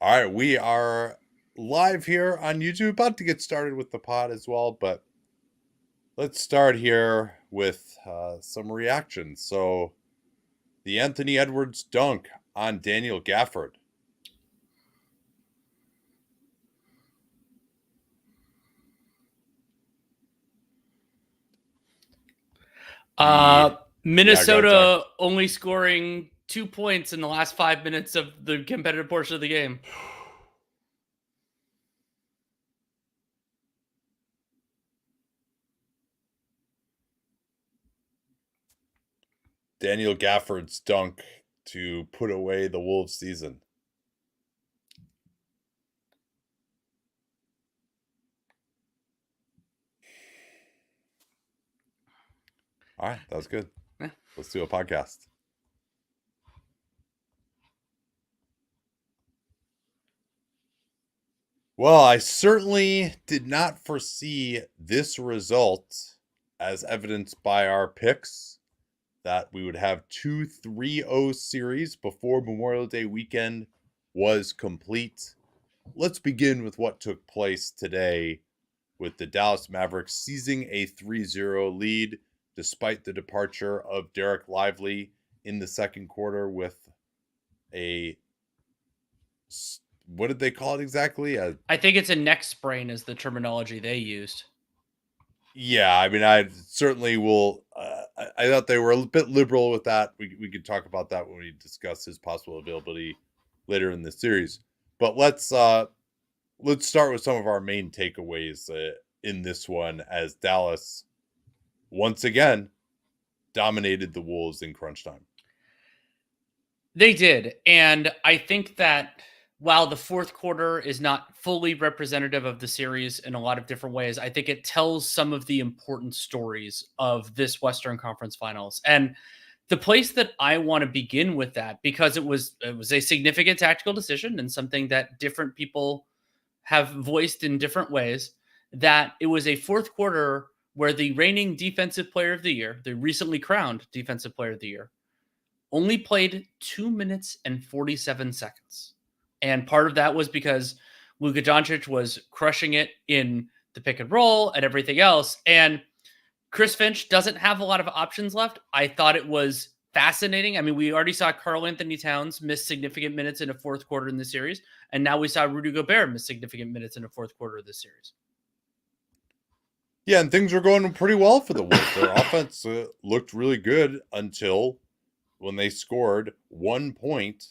All right, we are live here on YouTube, about to get started with the pod as well, but let's start here with some reactions. So, the Anthony Edwards dunk on Daniel Gafford. Minnesota only scoring 2 points in the last 5 minutes of the competitive portion of the game. Daniel Gafford's dunk to put away the Wolves season. All right, that was good. Yeah. Let's do a podcast. Well, I certainly did not foresee this result, as evidenced by our picks, that we would have 2 3-0 series before Memorial Day weekend was complete. Let's begin with what took place today, with the Dallas Mavericks seizing a 3-0 lead despite the departure of Derek Lively in the second quarter with a, what did they call it exactly? I think it's a neck sprain is the terminology they used. Yeah, I mean, I certainly will. I thought they were a bit liberal with that. We could talk about that when we discuss his possible availability later in the series. But let's start with some of our main takeaways in this one, as Dallas once again dominated the Wolves in crunch time. They did, and I think that while the fourth quarter is not fully representative of the series in a lot of different ways, I think it tells some of the important stories of this Western Conference Finals. And the place that I want to begin with that, because it was a significant tactical decision and something that different people have voiced in different ways, that it was a fourth quarter where the reigning defensive player of the year, the recently crowned defensive player of the year, only played 2 minutes and 47 seconds. And part of that was because Luka Doncic was crushing it in the pick and roll and everything else. And Chris Finch doesn't have a lot of options left. I thought it was fascinating. I mean, we already saw Karl Anthony Towns miss significant minutes in a fourth quarter in the series. And now we saw Rudy Gobert miss significant minutes in a fourth quarter of this series. Yeah, and things were going pretty well for the Wolves. Their offense looked really good until when they scored 1 point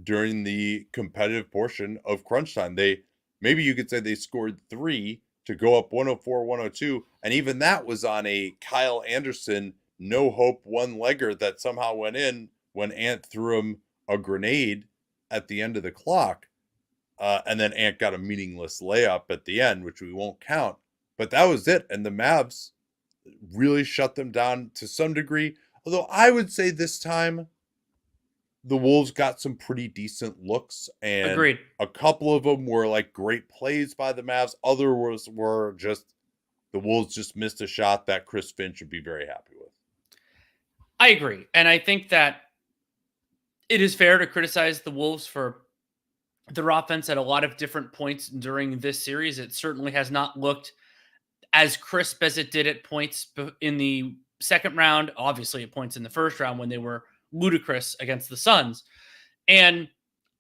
during the competitive portion of crunch time. Maybe you could say they scored 3 to go up 104-102, and even that was on a Kyle Anderson no hope one-legger that somehow went in when Ant threw him a grenade at the end of the clock. And then Ant got a meaningless layup at the end, which we won't count. But that was it, and the Mavs really shut them down to some degree. Although I would say this time the Wolves got some pretty decent looks, and Agreed. A couple of them were like great plays by the Mavs. Others were just the Wolves just missed a shot that Chris Finch would be very happy with. I agree. And I think that it is fair to criticize the Wolves for their offense at a lot of different points during this series. It certainly has not looked as crisp as it did at points in the second round, obviously at points in the first round when they were ludicrous against the Suns. And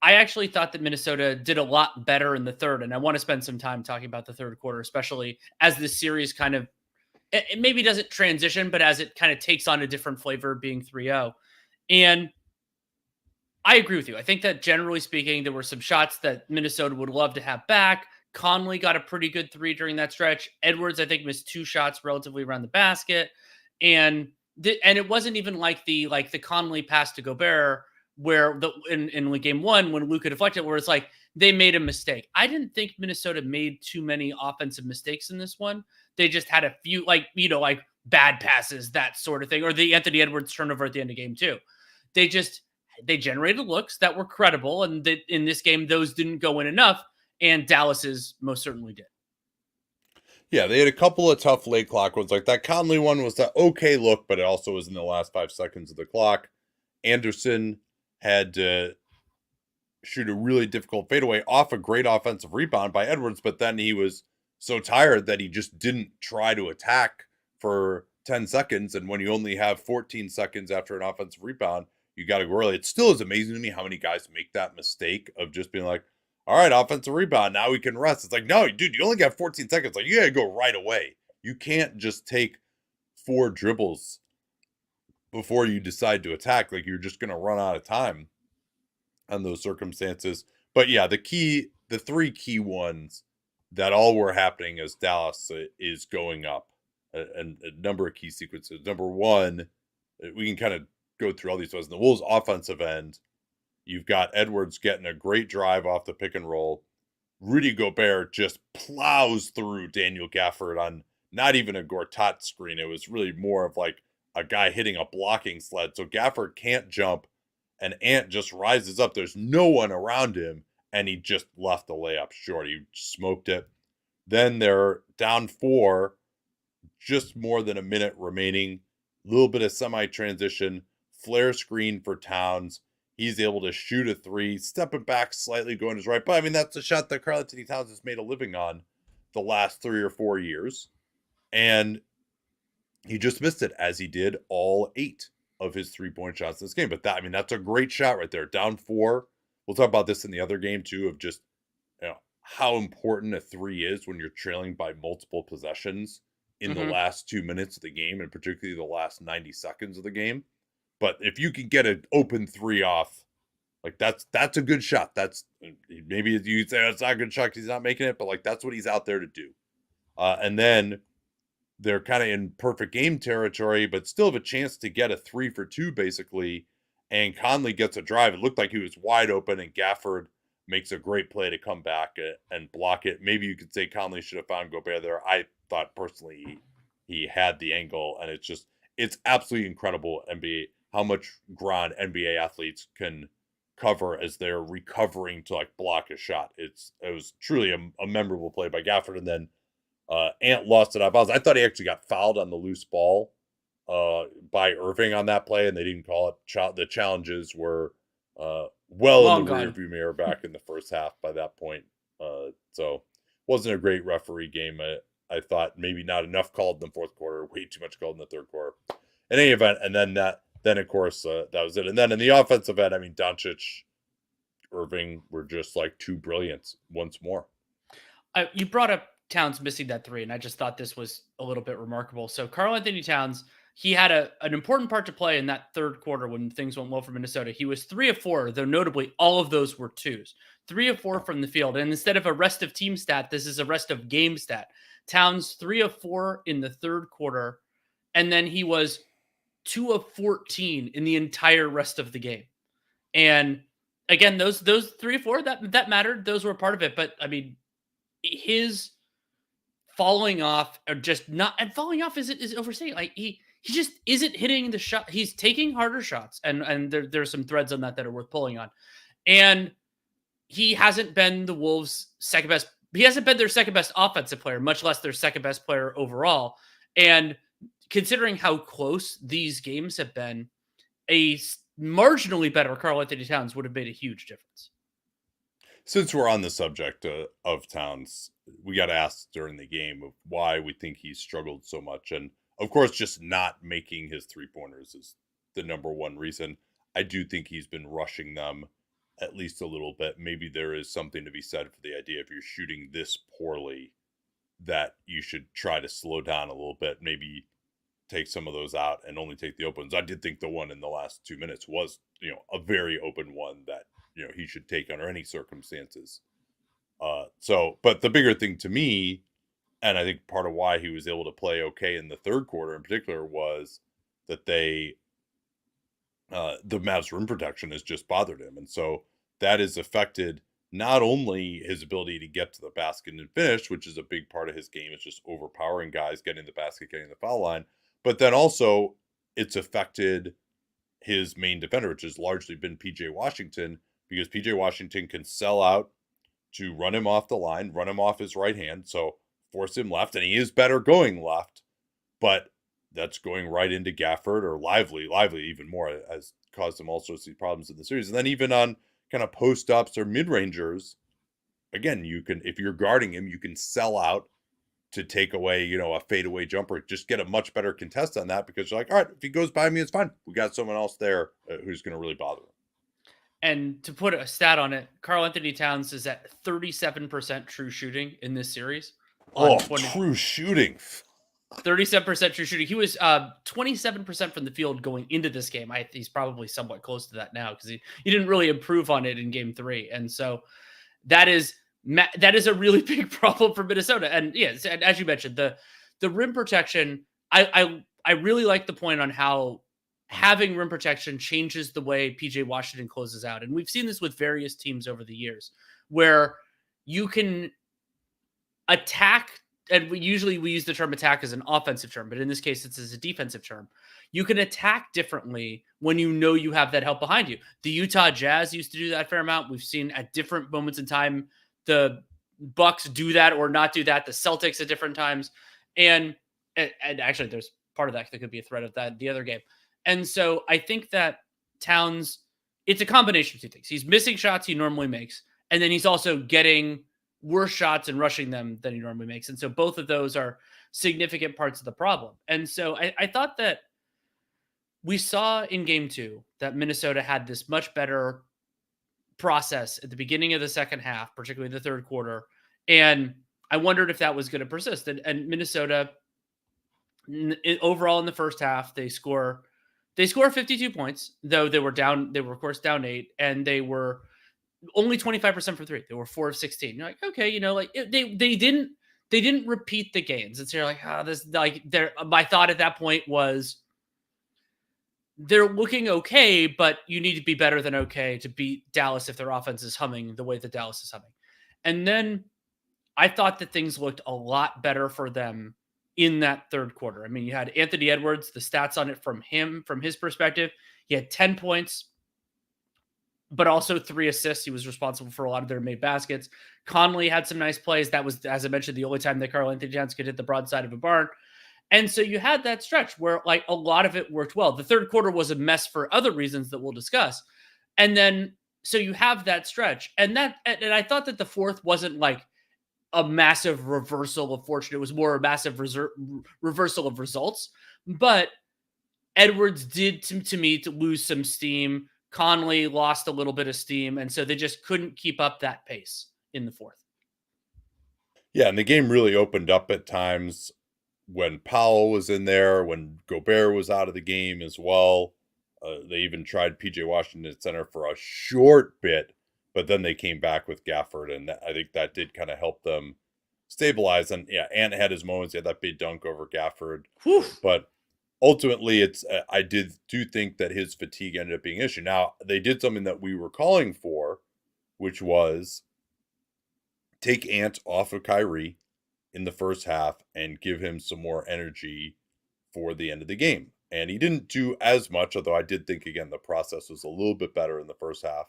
I actually thought that Minnesota did a lot better in the third. And I want to spend some time talking about the third quarter, especially as this series kind of, it maybe doesn't transition, but as it kind of takes on a different flavor being 3-0. And I agree with you. I think that generally speaking, there were some shots that Minnesota would love to have back. Conley got a pretty good 3 during that stretch. Edwards, I think, missed 2 shots relatively around the basket. And it wasn't even like the Conley pass to Gobert where in game 1 when Luka deflected, where it's like they made a mistake. I didn't think Minnesota made too many offensive mistakes in this one. They just had a few like bad passes, that sort of thing, or the Anthony Edwards turnover at the end of game 2. They generated looks that were credible, and in this game those didn't go in enough. And Dallas's most certainly did. Yeah, they had a couple of tough late clock ones. Like that Conley one was that okay look, but it also was in the last 5 seconds of the clock. Anderson had shoot a really difficult fadeaway off a great offensive rebound by Edwards, but then he was so tired that he just didn't try to attack for 10 seconds. And when you only have 14 seconds after an offensive rebound, you got to go early. It still is amazing to me how many guys make that mistake of just being like, all right, offensive rebound, now we can rest. It's like, no, dude, you only got 14 seconds. Like, you got to go right away. You can't just take 4 dribbles before you decide to attack. Like, you're just going to run out of time on those circumstances. But yeah, the 3 key ones that all were happening as Dallas is going up, and a number of key sequences. Number one, we can kind of go through all these ones. In the Wolves offensive end, you've got Edwards getting a great drive off the pick and roll. Rudy Gobert just plows through Daniel Gafford on not even a Gortat screen. It was really more of like a guy hitting a blocking sled. So Gafford can't jump, and Ant just rises up. There's no one around him, and he just left the layup short. He smoked it. Then they're down 4, just more than a minute remaining. A little bit of semi-transition, flare screen for Towns. He's able to shoot a 3, stepping back slightly, going to his right. But I mean, that's a shot that Karl-Anthony Towns has made a living on the last 3 or 4 years. And he just missed it, as he did all 8 of his 3-point shots in this game. But that, I mean, that's a great shot right there. Down 4. We'll talk about this in the other game too, of just, how important a 3 is when you're trailing by multiple possessions in the last 2 minutes of the game, and particularly the last 90 seconds of the game. But if you can get an open 3 off, like that's a good shot. That's, maybe you'd say it's not a good shot because he's not making it, but like that's what he's out there to do. And then they're kind of in perfect game territory, but still have a chance to get a 3 for 2 basically. And Conley gets a drive. It looked like he was wide open, and Gafford makes a great play to come back and block it. Maybe you could say Conley should have found Gobert there. I thought personally he had the angle, and it's absolutely incredible NBA how much ground NBA athletes can cover as they're recovering to like block a shot. It was truly a memorable play by Gafford. And then Ant lost it off bounds. I thought he actually got fouled on the loose ball by Irving on that play, and they didn't call it. The challenges were well in the rearview mirror back in the first half by that point. So wasn't a great referee game. I thought maybe not enough called in the fourth quarter, way too much called in the third quarter. In any event, and then of course that was it. And then in the offensive end, I mean, Doncic, Irving were just like 2 brilliance once more. You brought up Towns missing that 3, and I just thought this was a little bit remarkable. So Karl-Anthony Towns, he had an important part to play in that third quarter when things went well for Minnesota. He was 3 of 4, though notably all of those were 2s. 3 of 4 from the field. And instead of a rest of team stat, this is a rest of game stat. Towns 3 of 4 in the third quarter, and then he was 2 of 14 in the entire rest of the game. And again, those 3 of 4 that mattered. Those were part of it. But I mean, his falling off, or just not, and falling off is overstating. Like he just isn't hitting the shot. He's taking harder shots, and there's some threads on that are worth pulling on. And he hasn't been the Wolves' second best. He hasn't been their second best offensive player, much less their second best player overall. And considering how close these games have been, a marginally better Karl-Anthony Towns would have made a huge difference. Since we're on the subject of Towns, we got asked during the game of why we think he's struggled so much. And of course, just not making his 3-pointers is the number one reason. I do think he's been rushing them at least a little bit. Maybe there is something to be said for the idea if you're shooting this poorly that you should try to slow down a little bit, maybe take some of those out and only take the opens. I did think the one in the last 2 minutes was, a very open one that, he should take under any circumstances. But the bigger thing to me, and I think part of why he was able to play okay in the third quarter in particular, was that the Mavs rim protection has just bothered him. And so that has affected not only his ability to get to the basket and finish, which is a big part of his game. It's just overpowering guys, getting the basket, getting the foul line. But then also it's affected his main defender, which has largely been PJ Washington, because PJ Washington can sell out to run him off the line, run him off his right hand, so force him left, and he is better going left, but that's going right into Gafford, or Lively even more, has caused him all sorts of problems in the series. And then even on kind of post-ups or mid-rangers, again, you can, if you're guarding him, you can sell out to take away, you know, a fadeaway jumper. Just get a much better contest on that because you're like, all right, if he goes by me, it's fine. We got someone else there who's going to really bother him. And to put a stat on it, Karl Anthony Towns is at 37% true shooting in this series. Oh, true shooting. 37% true shooting. He was 27% from the field going into this game. He's probably somewhat close to that now because he didn't really improve on it in game 3. And so that is a really big problem for Minnesota. And yes, and as you mentioned, the rim protection, I really like the point on how having rim protection changes the way PJ Washington closes out. And we've seen this with various teams over the years where you can attack, and we use the term attack as an offensive term, but in this case, it's as a defensive term. You can attack differently when you know you have that help behind you. The Utah Jazz used to do that a fair amount. We've seen at different moments in time, the Bucks do that or not do that. The Celtics at different times. And actually, there's part of that could be a threat of that the other game. And so I think that Towns, it's a combination of two things. He's missing shots he normally makes, and then he's also getting worse shots and rushing them than he normally makes. And so both of those are significant parts of the problem. And so I thought that we saw in game 2 that Minnesota had this much better process at the beginning of the second half, particularly the third quarter. And I wondered if that was going to persist. And Minnesota, overall in the first half, they score 52 points, though they were down. They were, of course, down 8, and they were only 25% for 3. They were 4 of 16. You're like, okay, you know, like they didn't repeat the gains. And so you're like, my thought at that point was they're looking okay, but you need to be better than okay to beat Dallas if their offense is humming the way that Dallas is humming. And then I thought that things looked a lot better for them in that third quarter. I mean, you had Anthony Edwards, the stats on it from his perspective. He had 10 points, but also 3 assists. He was responsible for a lot of their made baskets. Conley had some nice plays. That was, as I mentioned, the only time that Karl Anthony Towns could hit the broadside of a barn. And so you had that stretch where like a lot of it worked well. The third quarter was a mess for other reasons that we'll discuss. And then, so you have that stretch. And I thought that the fourth wasn't like a massive reversal of fortune. It was more a massive reversal of results. But Edwards did, to me, to lose some steam. Conley lost a little bit of steam. And so they just couldn't keep up that pace in the fourth. Yeah, and the game really opened up at times when Powell was in there, when Gobert was out of the game as well. They even tried PJ Washington at center for a short bit, but then they came back with Gafford, and I think that did kind of help them stabilize. And yeah, Ant had his moments. He had that big dunk over Gafford. Whew. But ultimately, I do think that his fatigue ended up being an issue. Now, they did something that we were calling for, which was take Ant off of Kyrie in the first half and give him some more energy for the end of the game. And he didn't do as much, although I did think, again, the process was a little bit better in the first half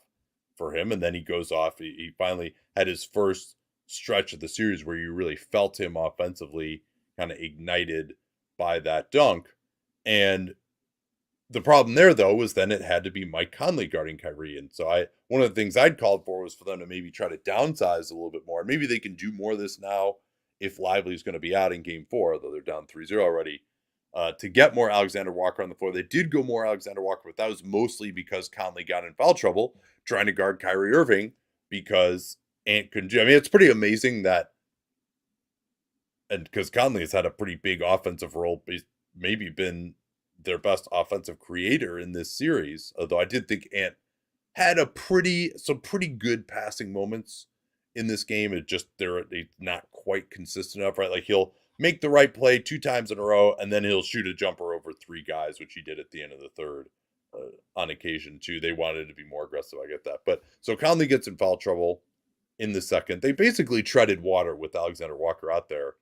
for him. And then he goes off. He finally had his first stretch of the series where you really felt him offensively kind of ignited by that dunk. And the problem there, though, was then it had to be Mike Conley guarding Kyrie. And so one of the things I'd called for was for them to maybe try to downsize a little bit more. Maybe they can do more of this now if Lively's going to be out in game 4, although they're down 3-0 already, to get more Alexander Walker on the floor. They did go more Alexander Walker, but that was mostly because Conley got in foul trouble trying to guard Kyrie Irving because Ant couldn't do. I mean, it's pretty amazing that, and because Conley has had a pretty big offensive role, he's maybe been their best offensive creator in this series, although I did think Ant had some pretty good passing moments in this game. It just they're not quite consistent enough, right? Like he'll make the right play 2 times in a row, and then he'll shoot a jumper over 3 guys, which he did at the end of the third on occasion too. They wanted to be more aggressive. I get that, but so Conley gets in foul trouble in the second. They basically treaded water with Alexander Walker out there.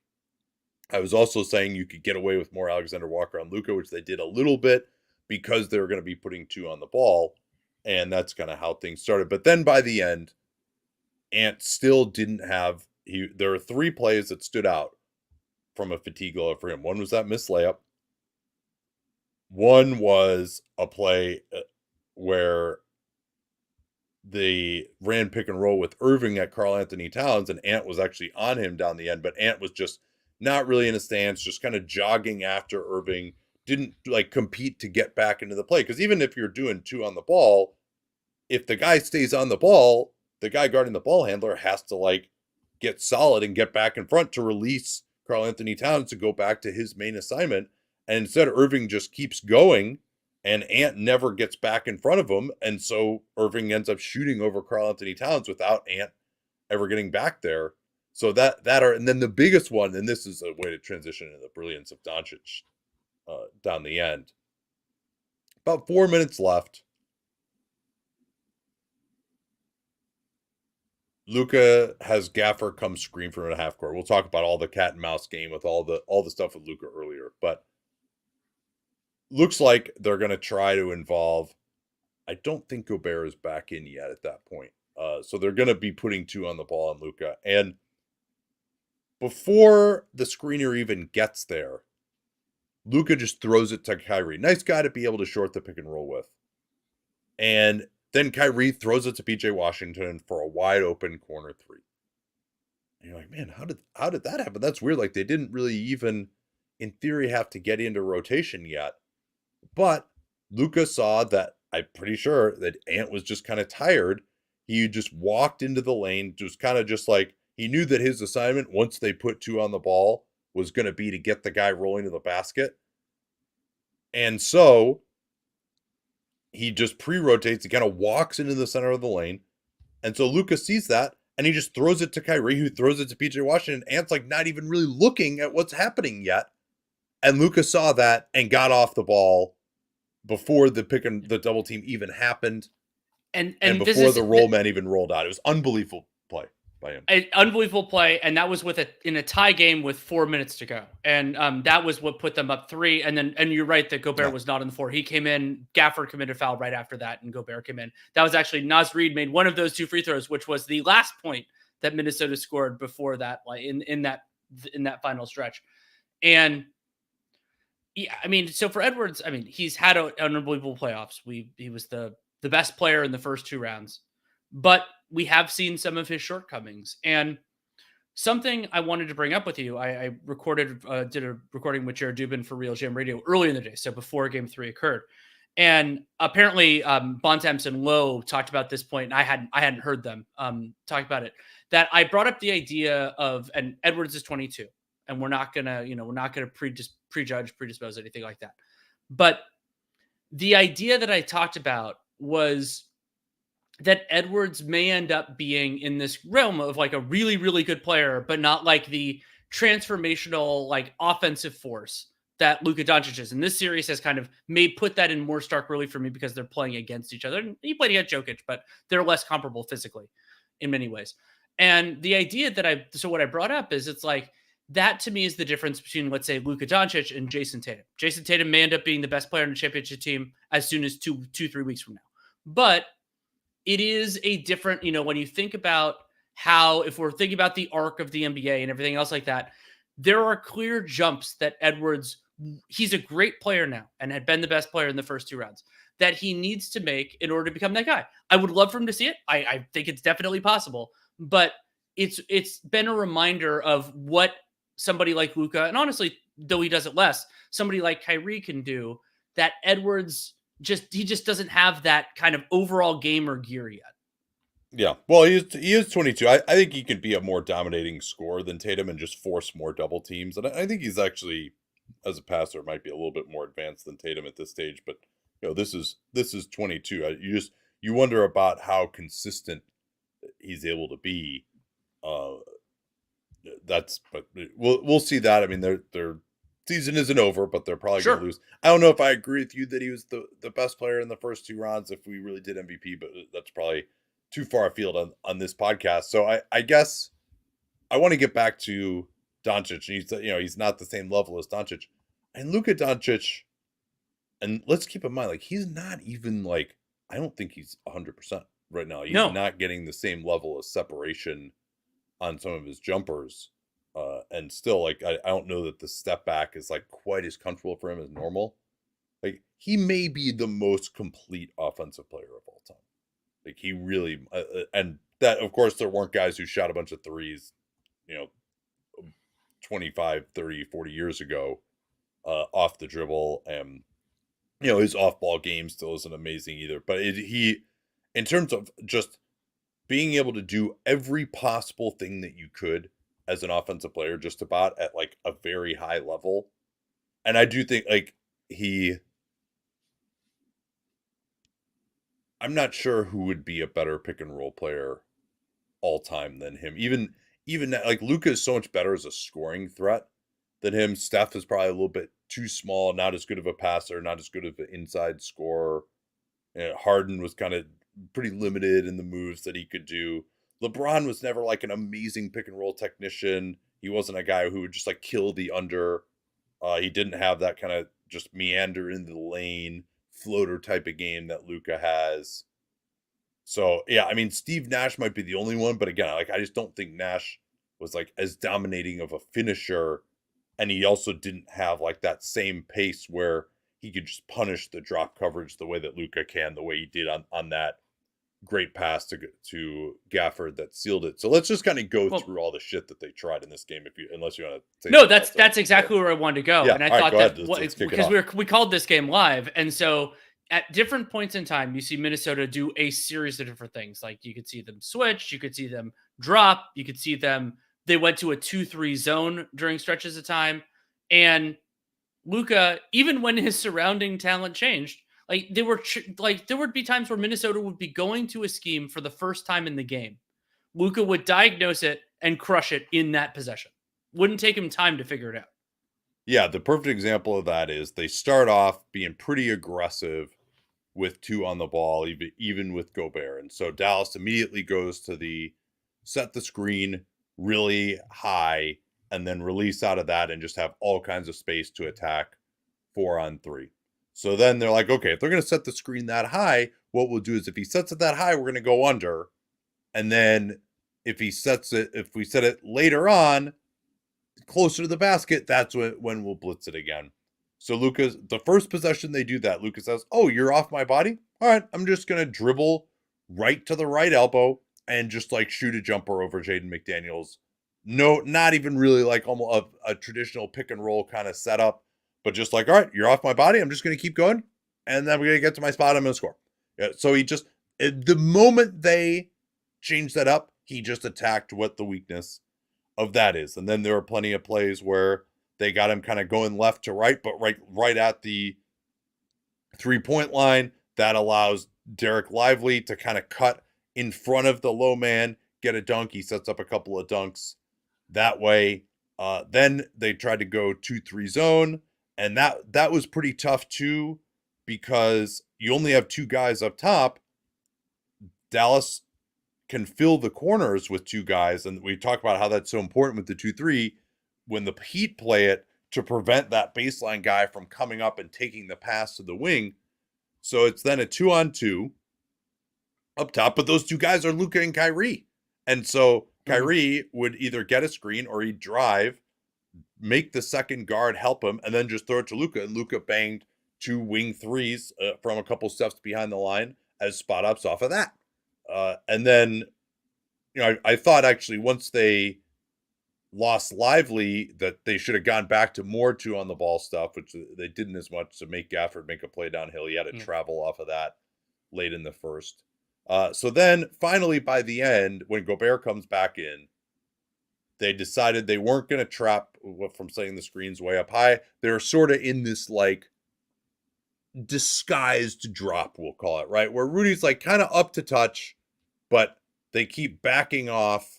I was also saying you could get away with more Alexander Walker on Luka, which they did a little bit because they were going to be putting 2 on the ball, and that's kind of how things started. But then by the end, Ant still didn't have there are 3 plays that stood out from a fatigue level for him. One was that missed layup. One was a play where they ran pick and roll with Irving at Karl Anthony Towns, and Ant was actually on him down the end, but Ant was just not really in a stance, just kind of jogging after Irving, didn't like compete to get back into the play. Because even if you're doing 2 on the ball, if the guy stays on the ball, the guy guarding the ball handler has to like get solid and get back in front to release Karl Anthony Towns to go back to his main assignment. And instead, Irving just keeps going, and Ant never gets back in front of him. And so Irving ends up shooting over Karl Anthony Towns without Ant ever getting back there. So and then the biggest one, and this is a way to transition into the brilliance of Doncic down the end. About 4 minutes left. Luka has Gaffer come screen from a half court. We'll talk about all the cat and mouse game with all the stuff with Luka earlier, but looks like they're going to try to involve. I don't think Gobert is back in yet at that point. So they're going to be putting 2 on the ball on Luka. And before the screener even gets there, Luka just throws it to Kyrie. Nice guy to be able to short the pick and roll with. And then Kyrie throws it to PJ Washington for a wide open corner 3. And you're like, man, how did that happen? That's weird. Like they didn't really even, in theory, have to get into rotation yet. But Luka saw that, I'm pretty sure that Ant was just kind of tired. He just walked into the lane, just kind of just like, he knew that his assignment, once they put 2 on the ball, was going to be to get the guy rolling to the basket. And so he just pre-rotates, he kind of walks into the center of the lane. And so Luka sees that, and he just throws it to Kyrie, who throws it to PJ Washington. Ant's like not even really looking at what's happening yet. And Luka saw that and got off the ball before the pick and the double team even happened. And before the roll man even rolled out. It was unbelievable play by him. An unbelievable play, and that was in a tie game with 4 minutes to go, and that was what put them up 3. And you're right that Gobert was not on the floor. He came in, Gaffer committed a foul right after that, and Gobert came in. That was actually Naz Reid made one of those 2 free throws, which was the last point that Minnesota scored before that, like in that final stretch. And yeah, I mean, so for Edwards, I mean, he's had an unbelievable playoffs. He was the best player in the first 2 rounds, but we have seen some of his shortcomings. And something I wanted to bring up with you, I did a recording with Jared Dubin for Real Jam Radio earlier in the day, so before Game 3 occurred. And apparently, Bontemps and Lowe talked about this point, and I hadn't heard them talk about it. That I brought up the idea of, and Edwards is 22, and we're not gonna predispose anything like that. But the idea that I talked about was that Edwards may end up being in this realm of like a really, really good player, but not like the transformational, like offensive force that Luka Doncic is. And this series has kind of put that in more stark relief for me because they're playing against each other. And he played against Jokic, but they're less comparable physically in many ways. And the idea that what I brought up is it's like, that to me is the difference between, let's say, Luka Doncic and Jason Tatum. Jason Tatum may end up being the best player in the championship team as soon as 3 weeks from now. But it is a different, when you think about how, if we're thinking about the arc of the NBA and everything else like that, there are clear jumps that Edwards, he's a great player now and had been the best player in the first 2 rounds, that he needs to make in order to become that guy. I would love for him to see it. I think it's definitely possible, but it's been a reminder of what somebody like Luka, and honestly, though he does it less, somebody like Kyrie can do, that Edwards he just doesn't have that kind of overall gamer gear yet. Yeah. Well, he is 22. I think he can be a more dominating scorer than Tatum and just force more double teams. And I think he's actually, as a passer, might be a little bit more advanced than Tatum at this stage. But this is 22. You wonder about how consistent he's able to be. But we'll see that. I mean, their season isn't over, but they're probably going to lose. I don't know if I agree with you that he was the best player in the first 2 rounds if we really did MVP, but that's probably too far afield on this podcast. So I guess I want to get back to Doncic. And he's not the same level as Doncic. And Luka Doncic, and let's keep in mind, like, he's not even like, I don't think he's 100% right now. He's not getting the same level of separation on some of his jumpers. And still, like, I don't know that the step back is like quite as comfortable for him as normal. Like, he may be the most complete offensive player of all time. Like he really, and that, of course, there weren't guys who shot a bunch of threes, 25, 30, 40 years ago off the dribble. And, his off ball game still isn't amazing either. But in terms of just being able to do every possible thing that you could as an offensive player, just about at like a very high level. And I do think like I'm not sure who would be a better pick and roll player all time than him. Even like Luka is so much better as a scoring threat than him. Steph is probably a little bit too small, not as good of a passer, not as good of an inside scorer. Harden was kind of pretty limited in the moves that he could do. LeBron was never like an amazing pick and roll technician. He wasn't a guy who would just like kill the under. He didn't have that kind of just meander into the lane floater type of game that Luka has. So yeah, I mean, Steve Nash might be the only one, but again, like I just don't think Nash was like as dominating of a finisher, and he also didn't have like that same pace where he could just punish the drop coverage the way that Luka can, the way he did on that great pass to Gafford that sealed it. So let's just kind of go through all the shit that they tried in this game, unless you want to. No, that's exactly where I wanted to go, yeah, and I thought that because we called this game live, and so at different points in time, you see Minnesota do a series of different things. Like you could see them switch, you could see them drop, you could see them. They went to a 2-3 zone during stretches of time, and Luka, even when his surrounding talent changed, like there would be times where Minnesota would be going to a scheme for the first time in the game. Luka would diagnose it and crush it in that possession. Wouldn't take him time to figure it out. Yeah, the perfect example of that is they start off being pretty aggressive with 2 on the ball, even with Gobert. And so Dallas immediately goes to the set the screen really high and then release out of that and just have all kinds of space to attack 4-on-3. So then they're like, okay, if they're going to set the screen that high, what we'll do is if he sets it that high, we're going to go under. And then if we set it later on, closer to the basket, that's when we'll blitz it again. So the first possession they do that, Luka says, oh, you're off my body? All right, I'm just going to dribble right to the right elbow and just like shoot a jumper over Jaden McDaniels. No, not even really like almost a traditional pick and roll kind of setup, but just like, all right, you're off my body. I'm just going to keep going. And then we're going to get to my spot. I'm going to score. Yeah, so the moment they changed that up, he just attacked what the weakness of that is. And then there are plenty of plays where they got him kind of going left to right, but right at the 3-point line. That allows Derek Lively to kind of cut in front of the low man, get a dunk. He sets up a couple of dunks that way. Then they tried to go 2-3 zone, and that was pretty tough too, because you only have 2 guys up top. Dallas can fill the corners with 2 guys, and we talk about how that's so important with the 2-3 when the Heat play it to prevent that baseline guy from coming up and taking the pass to the wing. So it's then a 2-on-2 up top, but those 2 guys are Luka and Kyrie. And so Kyrie would either get a screen or he'd drive, make the second guard help him, and then just throw it to Luka. And Luka banged 2 wing threes from a couple steps behind the line as spot ups off of that. And then, I thought actually once they lost Lively that they should have gone back to more 2 on the ball stuff, which they didn't as much to make Gafford make a play downhill. He had to travel off of that late in the first. So then finally by the end, when Gobert comes back in, they decided they weren't going to trap from setting the screens way up high. They're sort of in this like disguised drop, we'll call it, right? Where Rudy's like kind of up to touch, but they keep backing off.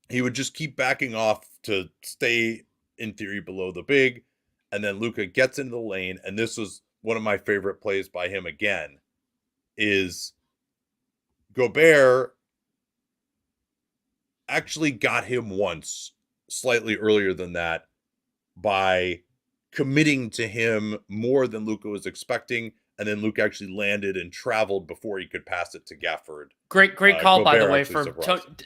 He would just keep backing off to stay, in theory, below the big. And then Luka gets into the lane. And this was one of my favorite plays by him again, is Gobert actually got him once, slightly earlier than that, by committing to him more than Luka was expecting. And then Luka actually landed and traveled before he could pass it to Gafford. Great call, by the way. For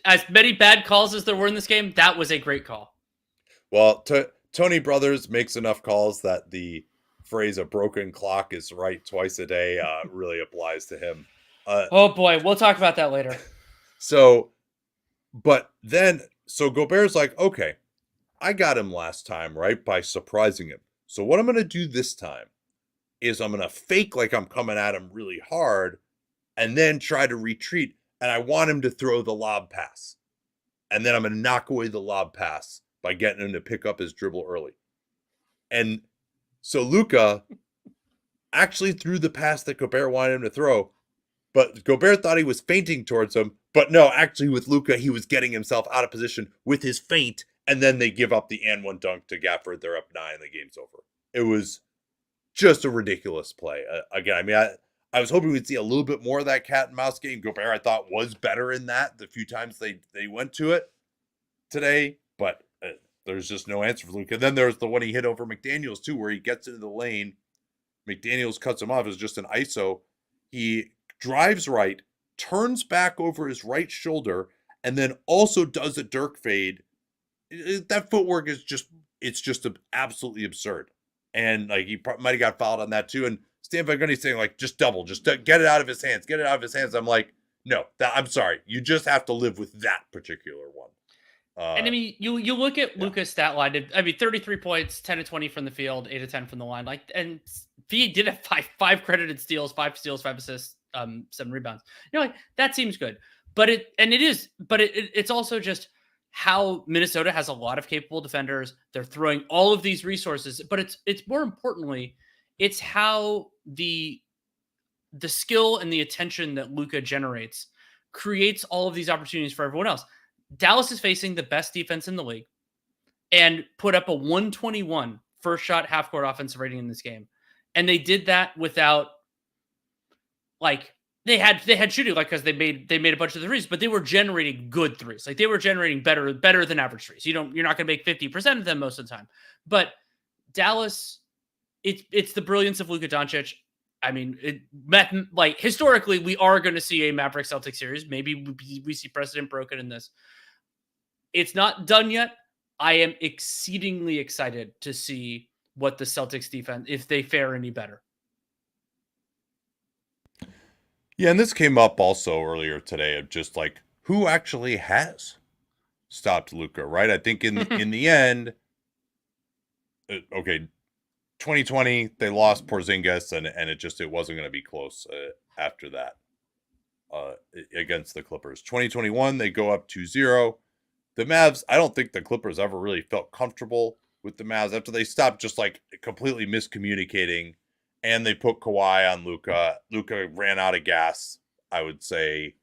as many bad calls as there were in this game, that was a great call. Well, Tony Brothers makes enough calls that the phrase "a broken clock is right twice a day" really applies to him. Oh boy, we'll talk about that later. So Gobert's like, okay, I got him last time, right? By surprising him. So what I'm going to do this time is I'm going to fake like I'm coming at him really hard and then try to retreat. And I want him to throw the lob pass. And then I'm going to knock away the lob pass by getting him to pick up his dribble early. And so Luka actually threw the pass that Gobert wanted him to throw. But Gobert thought he was feinting towards him. But no, actually with Luka, he was getting himself out of position with his feint. And then they give up the and one dunk to Gafford. They're up 9 and the game's over. It was just a ridiculous play. Again, I mean, I was hoping we'd see a little bit more of that cat and mouse game. Gobert, I thought, was better in that the few times they went to it today. But there's just no answer for Luka. Then there's the one he hit over McDaniels, too, where he gets into the lane. McDaniels cuts him off. It's just an ISO. He drives right, turns back over his right shoulder, and then also does a Dirk fade. That footwork is just absolutely absurd. And like he might have got fouled on that too. And Stan Van Gundy's saying like, just double, just get it out of his hands, get it out of his hands. I'm like, no, I'm sorry. You just have to live with that particular one. And I mean, you look at Luka's stat line. I mean, 33 points, 10 to 20 from the field, 8 to 10 from the line. Like, and he did have five credited steals, 5 assists, 7 rebounds. You know, like that seems good. But it's also just how Minnesota has a lot of capable defenders. They're throwing all of these resources, but it's more importantly, it's how the skill and the attention that Luka generates creates all of these opportunities for everyone else. Dallas is facing the best defense in the league and put up a 121 first shot half court offensive rating in this game. And they did that without like they had shooting like because they made a bunch of threes, but they were generating good threes. Like they were generating better than average threes. You're not going to make 50% of them most of the time. But Dallas, it's the brilliance of Luka Doncic. I mean, like historically, we are going to see a Mavericks Celtics series. Maybe we see precedent broken in this. It's not done yet. I am exceedingly excited to see what the Celtics defense, if they fare any better. Yeah, and this came up also earlier today of just like who actually has stopped Luka, right? I think in the end, okay, 2020 they lost Porzingis and it wasn't going to be close after that against the Clippers. 2021 they go up 2-0. The Mavs, I don't think the Clippers ever really felt comfortable with the Mavs after they stopped just like completely miscommunicating and they put Kawhi on Luka. Luka ran out of gas, I would say.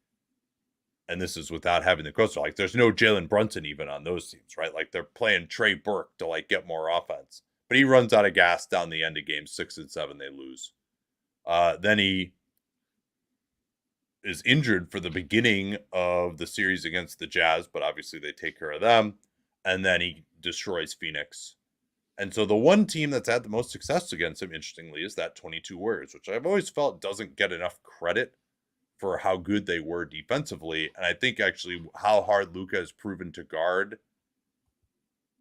And this is without having the coach. Like there's no Jalen Brunson even on those teams, right? Like they're playing Trey Burke to like get more offense. But he runs out of gas down the end of games 6 and 7. They lose. Then he is injured for the beginning of the series against the Jazz, but obviously they take care of them. And then he destroys Phoenix. And so the one team that's had the most success against him, interestingly, is that 22 Warriors, which I've always felt doesn't get enough credit for how good they were defensively. And I think actually how hard Luka has proven to guard.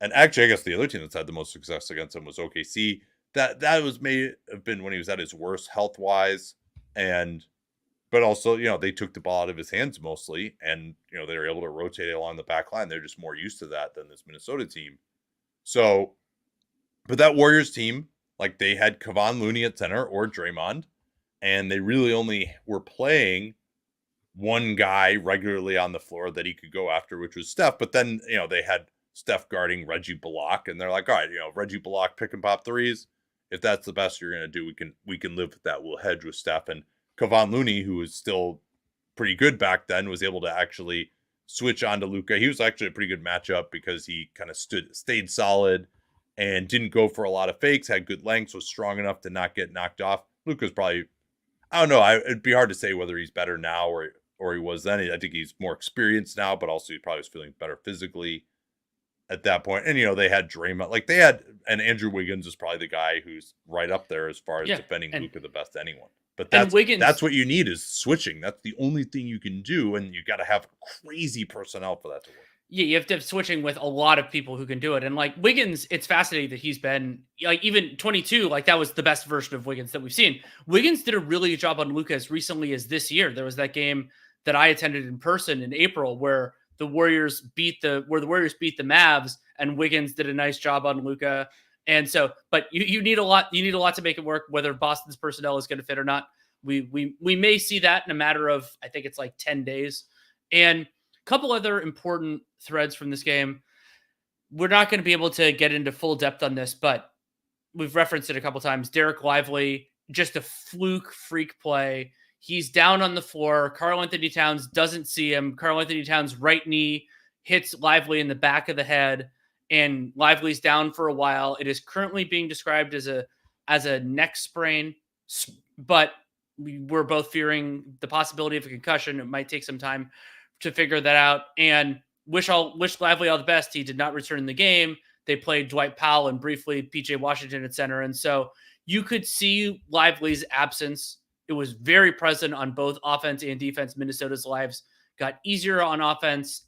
And actually, I guess the other team that's had the most success against him was OKC. That may have been when he was at his worst health-wise. But also, they took the ball out of his hands mostly. And, they were able to rotate it along the back line. They're just more used to that than this Minnesota team. So, but that Warriors team, like they had Kevon Looney at center or Draymond. And they really only were playing one guy regularly on the floor that he could go after, which was Steph. But then, they had Steph guarding Reggie Bullock, and they're like, all right, Reggie Bullock pick and pop threes. If that's the best you're going to do, we can live with that. We'll hedge with Steph. And Kevon Looney, who was still pretty good back then, was able to actually switch on to Luka. He was actually a pretty good matchup because he kind of stayed solid and didn't go for a lot of fakes, had good lengths, was strong enough to not get knocked off. Luka's probably, I don't know, it'd be hard to say whether he's better now or he was then. I think he's more experienced now, but also he probably was feeling better physically at that point. And, they had Draymond. And Andrew Wiggins is probably the guy who's right up there as far as defending Luka the best anyone. But that's what you need is switching. That's the only thing you can do, and you got to have crazy personnel for that to work. Yeah, you have to have switching with a lot of people who can do it. And like Wiggins, it's fascinating that he's been like even 22, like that was the best version of Wiggins that we've seen. Wiggins did a really good job on Luka as recently as this year. There was that game that I attended in person in April where the Warriors beat the Mavs and Wiggins did a nice job on Luka. And so, but you need a lot to make it work, whether Boston's personnel is going to fit or not. We may see that in a matter of, I think it's like 10 days. And couple other important threads from this game. We're not going to be able to get into full depth on this, but we've referenced it a couple times. Derek Lively, just a fluke freak play. He's down on the floor. Karl-Anthony Towns doesn't see him. Karl-Anthony Towns' right knee hits Lively in the back of the head, and Lively's down for a while. It is currently being described as a neck sprain, but we're both fearing the possibility of a concussion. It might take some time to figure that out, and wish Lively all the best. He did not return in the game. They played Dwight Powell and briefly PJ Washington at center. And so you could see Lively's absence. It was very present on both offense and defense. Minnesota's lives got easier on offense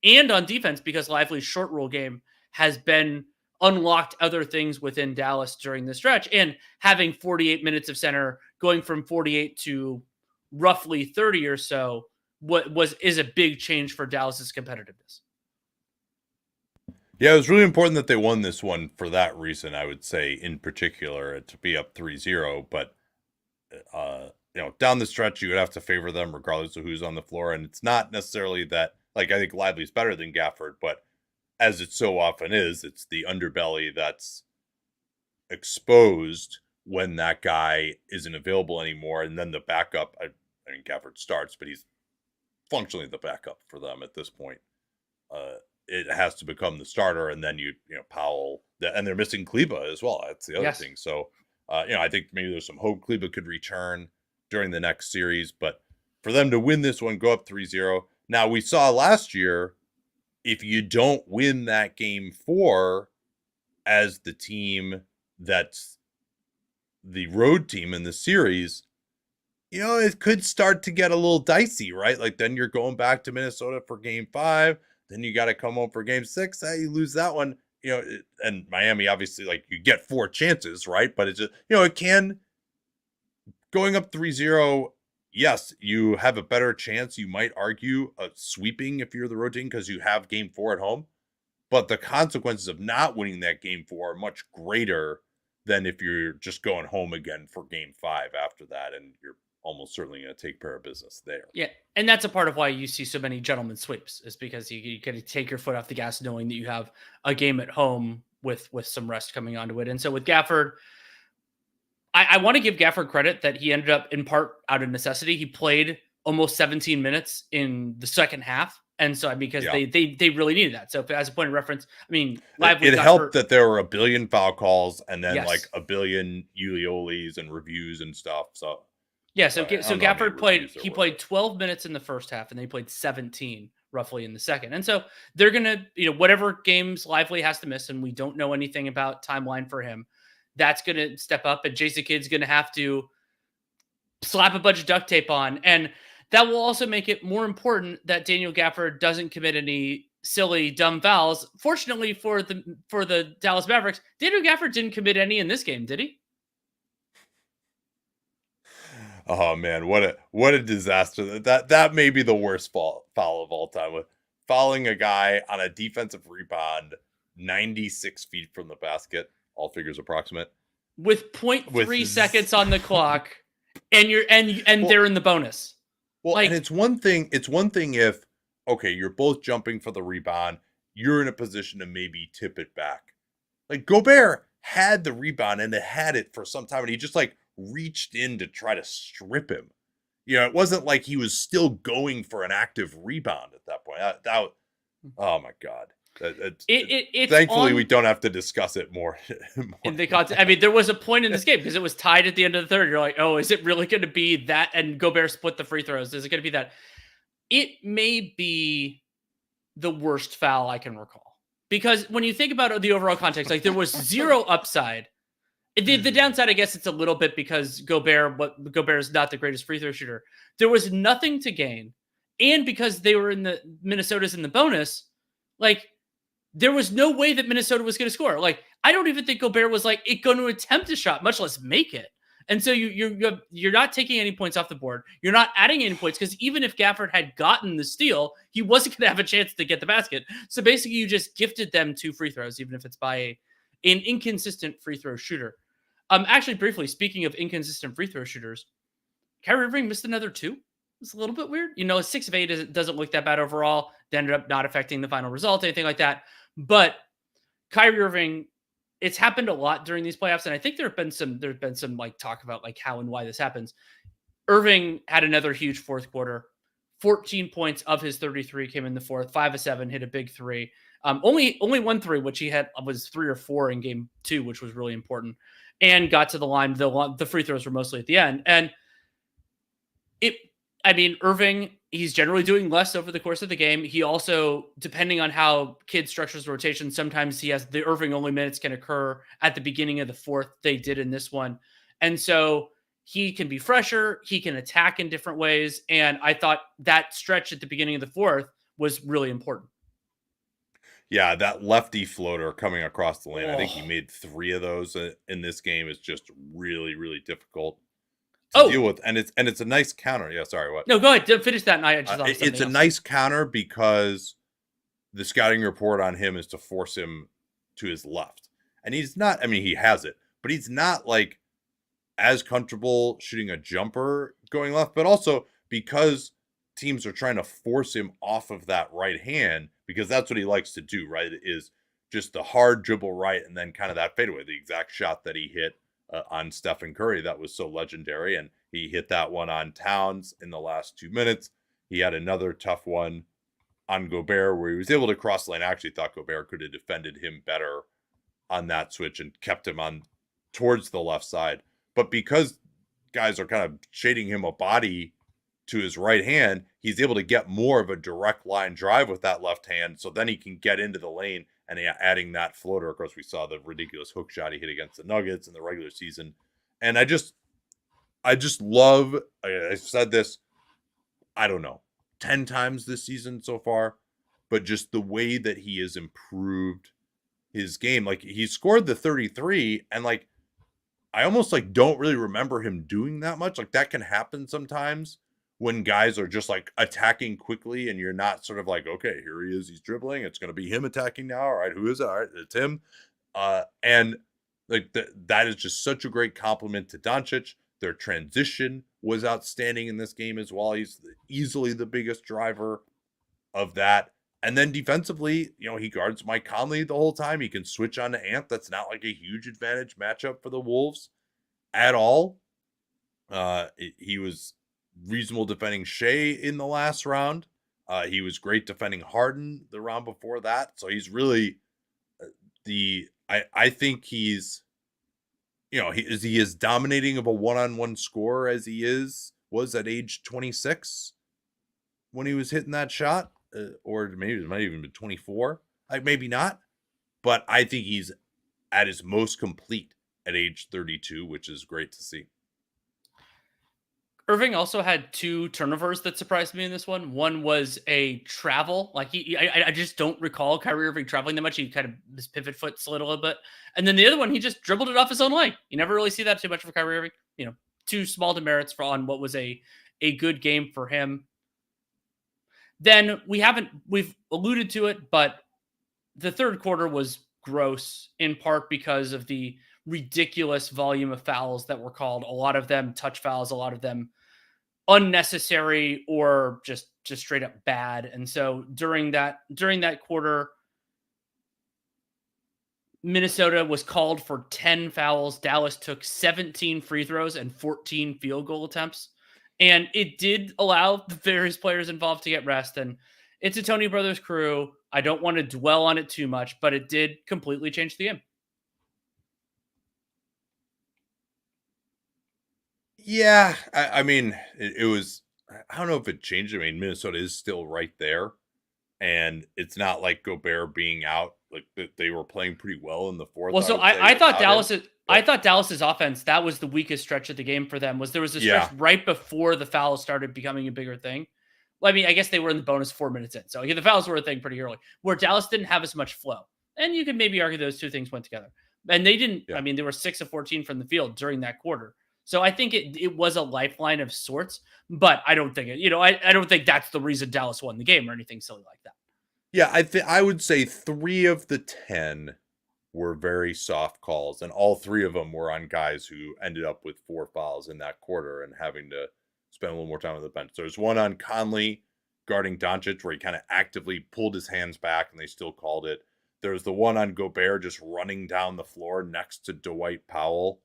and on defense because Lively's short roll game has been unlocked other things within Dallas during the stretch. And having 48 minutes of center, going from 48 to roughly 30 or so, is a big change for Dallas's competitiveness. Yeah, it was really important that they won this one for that reason, I would say, in particular, to be up 3-0. But, down the stretch, you would have to favor them regardless of who's on the floor. And it's not necessarily that, like, I think Lively's better than Gafford, but as it so often is, it's the underbelly that's exposed when that guy isn't available anymore. And then the backup, I mean, Gafford starts, but he's functionally the backup for them at this point. It has to become the starter, and then Powell, and they're missing Kleba as well. That's the other thing. So, I think maybe there's some hope Kleba could return during the next series, but for them to win this one, go up 3-0. Now, we saw last year, if you don't win that game 4 as the team that's the road team in the series, it could start to get a little dicey, right? Like then you're going back to Minnesota for game 5. Then you got to come home for game 6. You lose that one, and Miami, obviously, like you get 4 chances, right? But it's just, it can, going up 3-0, yes, you have a better chance. You might argue sweeping if you're the road team because you have game 4 at home. But the consequences of not winning that game 4 are much greater than if you're just going home again for game 5 after that. And you're almost certainly going to take care of business there. Yeah, and that's a part of why you see so many gentlemen sweeps, is because you can take your foot off the gas knowing that you have a game at home with some rest coming onto it. And so with Gafford, I want to give Gafford credit that he ended up in part out of necessity. He played almost 17 minutes in the second half. And so, because they really needed that. So as a point of reference, I mean, it helped that there were a billion foul calls and then like a billion Uliolis and reviews and stuff. So yeah, so Gafford played 12 minutes in the first half, and then he played 17 roughly in the second. And so they're going to, whatever games Lively has to miss, and we don't know anything about timeline for him, that's going to step up, and Jason Kidd's going to have to slap a bunch of duct tape on. And that will also make it more important that Daniel Gafford doesn't commit any silly, dumb fouls. Fortunately for the Dallas Mavericks, Daniel Gafford didn't commit any in this game, did he? Oh man, what a disaster! That may be the worst foul of all time, with fouling a guy on a defensive rebound 96 feet from the basket, all figures approximate, with 0.3 seconds on the clock, and they're in the bonus. Well, and it's one thing if you're both jumping for the rebound, you're in a position to maybe tip it back. Like Gobert had the rebound and had it for some time, and he just reached in to try to strip him. It wasn't like he was still going for an active rebound at that point. Oh my God. Thankfully, we don't have to discuss it more. In the context, I mean, there was a point in this game because it was tied at the end of the third. You're like, oh, is it really going to be that? And Gobert split the free throws. Is it going to be that? It may be the worst foul I can recall, because when you think about the overall context, there was zero upside. The downside, I guess, it's a little bit because Gobert is not the greatest free throw shooter. There was nothing to gain, and because they were Minnesota's in the bonus, Like, there was no way that Minnesota was going to score. Like, I don't even think Gobert was like going to attempt a shot, much less make it. And so you're not taking any points off the board. You're not adding any points because even if Gafford had gotten the steal, he wasn't going to have a chance to get the basket. So basically, you just gifted them 2 free throws, even if it's by an inconsistent free throw shooter. Actually, briefly speaking of inconsistent free throw shooters, Kyrie Irving missed another 2. It's a little bit weird. 6 of 8 doesn't look that bad overall. That ended up not affecting the final result, anything like that. But Kyrie Irving, it's happened a lot during these playoffs, and I think there's been some like talk about like how and why this happens. Irving had another huge fourth quarter. 14 points of his 33 came in the fourth. 5 of 7, hit a big 3. Only 1 3, which he had was 3 or 4 in game 2, which was really important, and got to the line. The free throws were mostly at the end, and Irving, he's generally doing less over the course of the game. He also, depending on how Kidd structures rotation, sometimes he has the Irving only minutes can occur at the beginning of the fourth. They did in this one. And so he can be fresher. He can attack in different ways. And I thought that stretch at the beginning of the fourth was really important. Yeah, that lefty floater coming across the lane. I think he made 3 of those in this game. Is just really, really difficult to deal with, and it's a nice counter. Yeah, sorry, what? No, go ahead. Finish that. And I just it's a nice counter because the scouting report on him is to force him to his left, and he's not. I mean, he has it, but he's not like as comfortable shooting a jumper going left. But also because teams are trying to force him off of that right hand because that's what he likes to do. Right, is just the hard dribble right, and then kind of that fadeaway, the exact shot that he hit on Stephen Curry that was so legendary, and he hit that one on Towns in the last 2 minutes. He had another tough one on Gobert where he was able to cross the lane. I actually thought Gobert could have defended him better on that switch and kept him on towards the left side. But because guys are kind of shading him a body to his right hand, he's able to get more of a direct line drive with that left hand. So then he can get into the lane and adding that floater. Of course, we saw the ridiculous hook shot he hit against the Nuggets in the regular season. And I just love, I said this, I don't know, 10 times this season so far, but just the way that he has improved his game. Like, he scored the 33 and like, I almost like don't really remember him doing that much. Like, that can happen sometimes when guys are just like attacking quickly and you're not sort of like, okay, here he is, he's dribbling. It's going to be him attacking now. All right, who is it? All right, it's him. And like that is just such a great compliment to Doncic. Their transition was outstanding in this game as well. He's easily the biggest driver of that. And then defensively, he guards Mike Conley the whole time. He can switch on to Ant. That's not like a huge advantage matchup for the Wolves at all. He was reasonable defending Shea in the last round. He was great defending Harden the round before that. So he's really I think he's, he is dominating of a one-on-one scorer as he was at age 26 when he was hitting that shot, or maybe it might even be 24. Maybe not, but I think he's at his most complete at age 32, which is great to see. Irving also had 2 turnovers that surprised me in this one. One was a travel. Like I just don't recall Kyrie Irving traveling that much. He kind of, his pivot foot slid a little bit. And then the other one, he just dribbled it off his own leg. You never really see that too much for Kyrie Irving. 2 small demerits on what was a good game for him. Then we've alluded to it, but the third quarter was gross in part because of the ridiculous volume of fouls that were called. A lot of them touch fouls, a lot of them unnecessary or just straight up bad. And so during that quarter, Minnesota was called for 10 fouls. Dallas took 17 free throws and 14 field goal attempts. And it did allow the various players involved to get rest. And it's a Tony Brothers crew. I don't want to dwell on it too much, but it did completely change the game. Yeah, I mean, it was, I don't know if it changed. I mean, Minnesota is still right there, and it's not like Gobert being out. Like, they were playing pretty well in the fourth. Well, so I thought Dallas's offense, that was the weakest stretch of the game for them. There was a stretch right before the fouls started becoming a bigger thing, Well, I mean, I guess they were in the bonus 4 minutes in. So again, the fouls were a thing pretty early, where Dallas didn't have as much flow. And you could maybe argue those two things went together. And they didn't, Yeah. I mean, they were 6 of 14 from the field during that quarter. So I think it was a lifeline of sorts, but I don't think I don't think that's the reason Dallas won the game or anything silly like that. Yeah, I would say 3 of the 10 were very soft calls, and all 3 of them were on guys who ended up with 4 fouls in that quarter and having to spend a little more time on the bench. There's one on Conley guarding Doncic where he kind of actively pulled his hands back and they still called it. There's the one on Gobert just running down the floor next to Dwight Powell.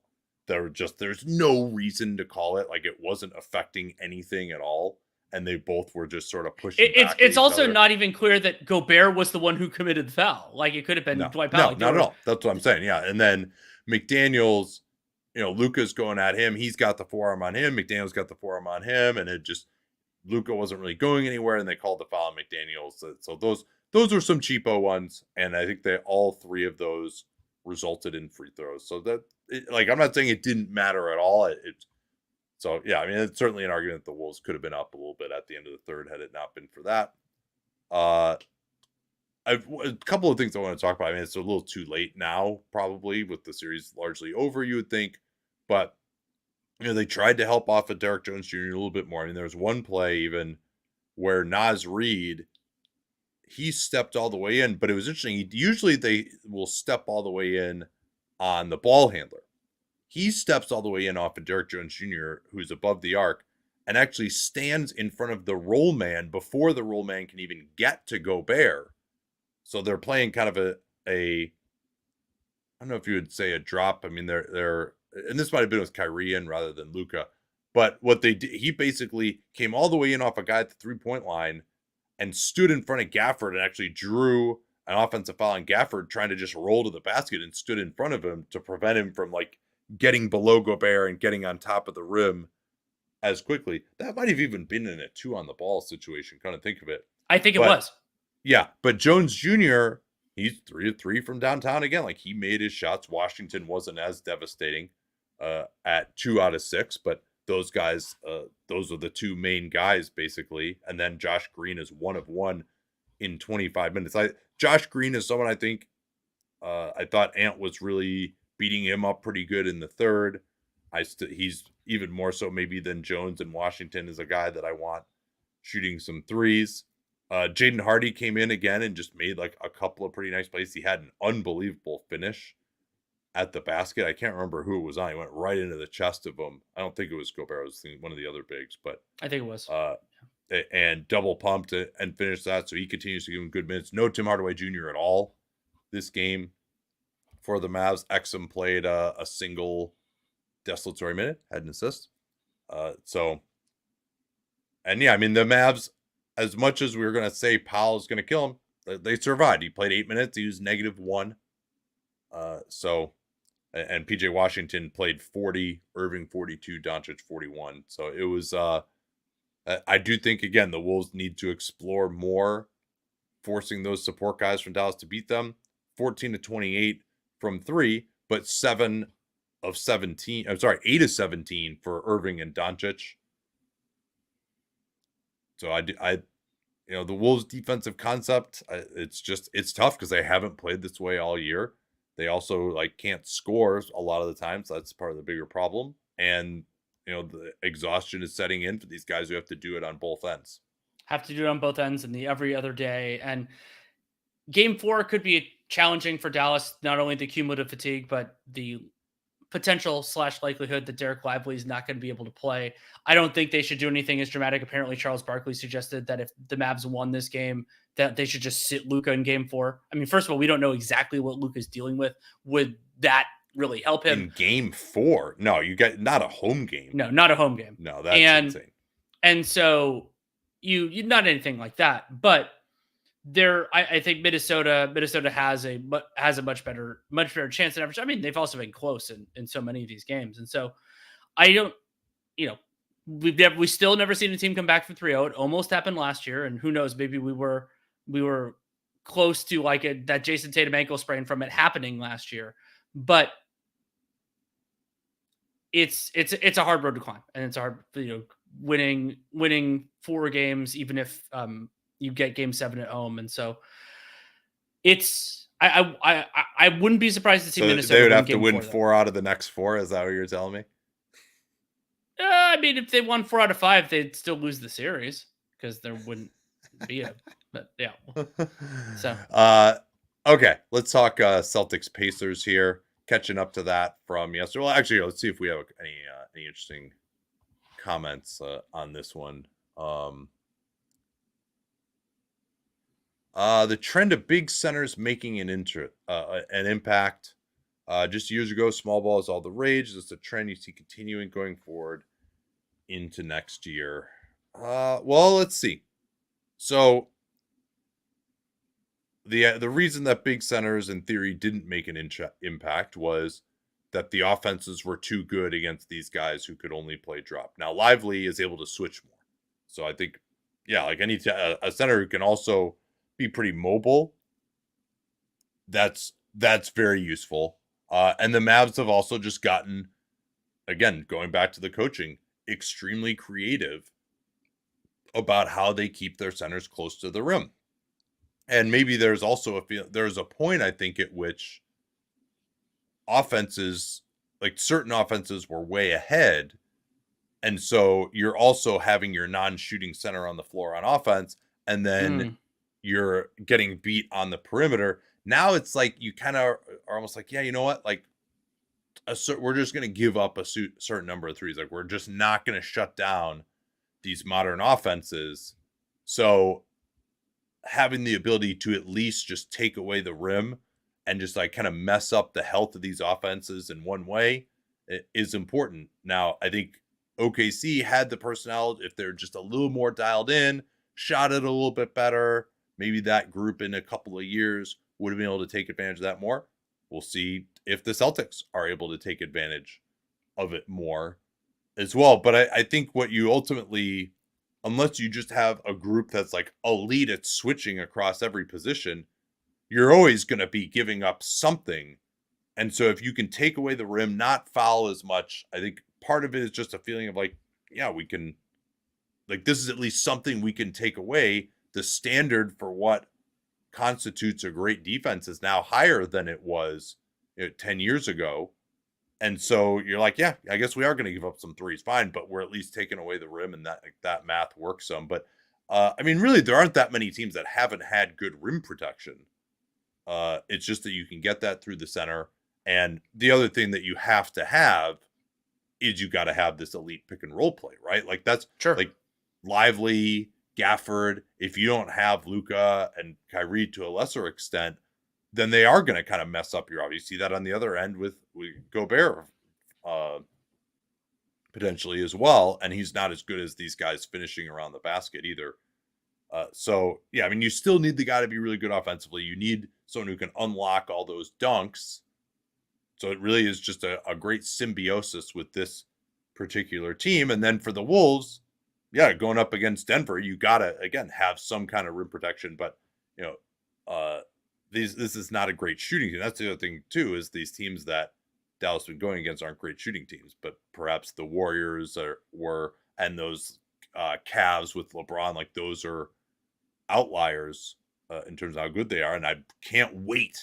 There's no reason to call it. Like, it wasn't affecting anything at all. And they both were just sort of pushing back. It's also not even clear that Gobert was the one who committed the foul. Like, it could have been Dwight Powell. No, not at all. That's what I'm saying. Yeah. And then McDaniels, Luka's going at him. He's got the forearm on him. McDaniels got the forearm on him. And Luka wasn't really going anywhere. And they called the foul on McDaniels. So those are some cheapo ones. And I think all 3 of those resulted in free throws. So I'm not saying it didn't matter at all. So, yeah, I mean, it's certainly an argument that the Wolves could have been up a little bit at the end of the third had it not been for that. A couple of things I want to talk about. I mean, it's a little too late now, probably, with the series largely over, you would think. But, they tried to help off of Derek Jones Jr. a little bit more. I mean, there was one play even where Naz Reid, he stepped all the way in. But it was interesting. Usually they will step all the way in on the ball handler. He steps all the way in off of Derek Jones Jr., who's above the arc, and actually stands in front of the roll man before the roll man can even get to Gobert. So they're playing kind of I don't know if you would say a drop. I mean, they're and this might have been with Kyrie in rather than Luka. But what they did, he basically came all the way in off a guy at the 3-point line and stood in front of Gafford and actually drew an offensive foul on Gafford, trying to just roll to the basket, and stood in front of him to prevent him from getting below Gobert and getting on top of the rim as quickly. That might have even been in a 2 on the ball situation, kind of think of it. I think it was. Yeah, but Jones Jr., he's 3 of 3 from downtown again. Like, he made his shots. Washington wasn't as devastating at 2 out of 6, but those guys, those are the 2 main guys, basically. And then Josh Green is 1 of 1 in 25 minutes. Josh Green is someone I think I thought Ant was really beating him up pretty good in the third. He's even more so maybe than Jones in Washington, is a guy that I want shooting some threes. Jaden Hardy came in again and just made a couple of pretty nice plays. He had an unbelievable finish at the basket. I can't remember who it was on. He went right into the chest of him. I don't think it was Gobert. It was one of the other bigs, but I think it was. And double pumped it and finished that. So he continues to give him good minutes. No Tim Hardaway Jr. at all this game. For the Mavs, Exum played a single desultory minute, had an assist. And yeah, I mean, the Mavs, as much as we were going to say Powell's going to kill him, they survived. He played 8 minutes. He was -1. And PJ Washington played 40, Irving 42, Doncic 41. So it was, I do think, again, the Wolves need to explore more, forcing those support guys from Dallas to beat them. 14 of 28 from 3, but 8 of 17 for Irving and Doncic. So the Wolves' defensive concept, it's tough because they haven't played this way all year. They also can't score a lot of the time, so that's part of the bigger problem. And the exhaustion is setting in for these guys who have to do it on both ends. Have to do it on both ends and the every other day. And Game 4 could be challenging for Dallas, not only the cumulative fatigue, but the potential / likelihood that Derek Lively is not going to be able to play. I don't think they should do anything as dramatic. Apparently, Charles Barkley suggested that if the Mavs won this game, that they should just sit Luka in Game 4. I mean, first of all, we don't know exactly what Luka's dealing with. Would that really help him? In Game 4? No, you got not a home game. No, not a home game. No, that's insane. And so you not anything like that, but I think Minnesota has a much better chance than average. I mean, they've also been close in so many of these games. And so I don't, we still never seen a team come back from 3-0. It almost happened last year. And who knows, maybe we were close to that Jason Tatum ankle sprain from it happening last year, but it's a hard road to climb, and it's hard, winning 4 games, even if you get game 7 at home. And so it's I wouldn't be surprised to see So Minnesota they would win have to game win 4, 4 out of the next 4. Is that what you're telling me? I mean, if they won 4 out of 5, they'd still lose the series because there wouldn't be a. But yeah, so okay, let's talk Celtics Pacers here. Catching up to that from yesterday. Well, actually, let's see if we have any interesting comments on this one. The trend of big centers making an impact. Just years ago, small ball is all the rage. This is a trend you see continuing going forward into next year. Well, let's see. So the reason that big centers in theory didn't make an impact was that the offenses were too good against these guys who could only play drop. Now Lively is able to switch more, so I think like a center who can also be pretty mobile, that's very useful. And the Mavs have also just gotten, again, going back to the coaching, extremely creative about how they keep their centers close to the rim. And maybe there's also there's a point, I think, at which offenses, like certain offenses, were way ahead. And so you're also having your non-shooting center on the floor on offense, and then you're getting beat on the perimeter. Now it's like you kind of are almost like, yeah, you know what? Like, we're just going to give up a certain number of threes. Like, we're just not going to shut down these modern offenses. So having the ability to at least just take away the rim and just like kind of mess up the health of these offenses in one way is important. Now, I think OKC had the personnel, if they're just a little more dialed in, shot it a little bit better, maybe that group in a couple of years would have been able to take advantage of that more. We'll see if the Celtics are able to take advantage of it more as well. But I think what you ultimately, unless you just have a group that's like elite at switching across every position, you're always going to be giving up something. And so if you can take away the rim, not foul as much, I think part of it is just a feeling of like, yeah, we can, like, this is at least something we can take away. The standard for what constitutes a great defense is now higher than it was 10 years ago. And so you're like, yeah, I guess we are going to give up some threes. Fine, but we're at least taking away the rim, and that math works some. But I mean, really, there aren't that many teams that haven't had good rim protection. It's just that you can get that through the center. And the other thing that you have to have is you got to have this elite pick and roll play, right? Like that's sure. Like Lively, Gafford. If you don't have Luka and Kyrie to a lesser extent, then they are going to kind of mess up your. You see that on the other end with Gobert potentially as well, and he's not as good as these guys finishing around the basket either. So yeah, I mean, you still need the guy to be really good offensively. You need someone who can unlock all those dunks. So it really is just a great symbiosis with this particular team. And then for the Wolves, yeah, going up against Denver, you gotta again have some kind of rim protection. But this is not a great shooting team. That's the other thing too, is these teams that Dallas has been going against aren't great shooting teams, but perhaps the Warriors were, and those Cavs with LeBron, like those are outliers in terms of how good they are. And I can't wait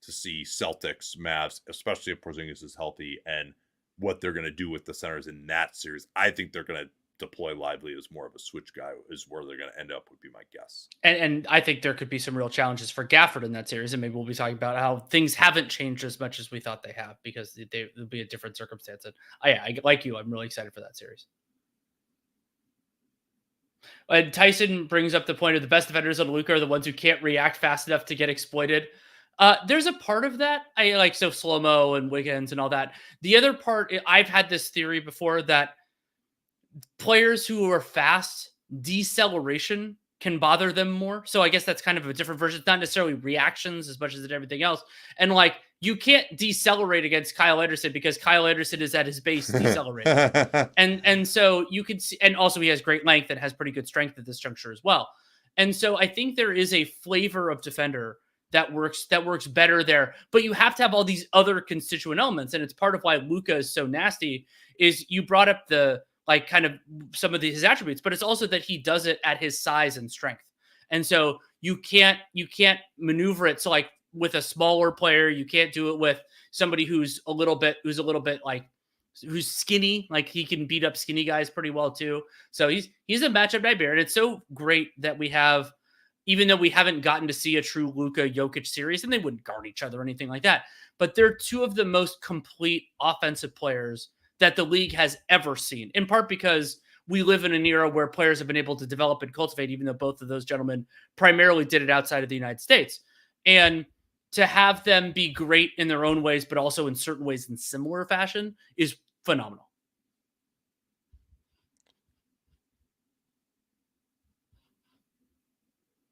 to see Celtics, Mavs, especially if Porzingis is healthy, and what they're going to do with the centers in that series. I think they're going to deploy Lively as more of a switch guy is where they're going to end up, would be my guess. And I think there could be some real challenges for Gafford in that series, and maybe we'll be talking about how things haven't changed as much as we thought they have, because it'll be a different circumstance. And I like you, I'm really excited for that series. Tyson brings up the point of the best defenders on Luka are the ones who can't react fast enough to get exploited. There's a part of that. I like, so slow-mo and Wiggins and all that. The other part, I've had this theory before that players who are fast, deceleration can bother them more. So I guess that's kind of a different version. It's not necessarily reactions as much as everything else. And like, you can't decelerate against Kyle Anderson because Kyle Anderson is at his base decelerating. and so you could see, and also he has great length and has pretty good strength at this juncture as well. And so I think there is a flavor of defender that works better there, but you have to have all these other constituent elements. And it's part of why Luka is so nasty. Is you brought up like kind of some of his attributes, but it's also that he does it at his size and strength. And so you can't maneuver it. So like with a smaller player, you can't do it with somebody who's a little bit like who's skinny. Like he can beat up skinny guys pretty well too. So he's a matchup nightmare. And it's so great that we have, even though we haven't gotten to see a true Luka Jokic series, and they wouldn't guard each other or anything like that, but they're two of the most complete offensive players that the league has ever seen, in part because we live in an era where players have been able to develop and cultivate, even though both of those gentlemen primarily did it outside of the United States. And to have them be great in their own ways, but also in certain ways in similar fashion is phenomenal.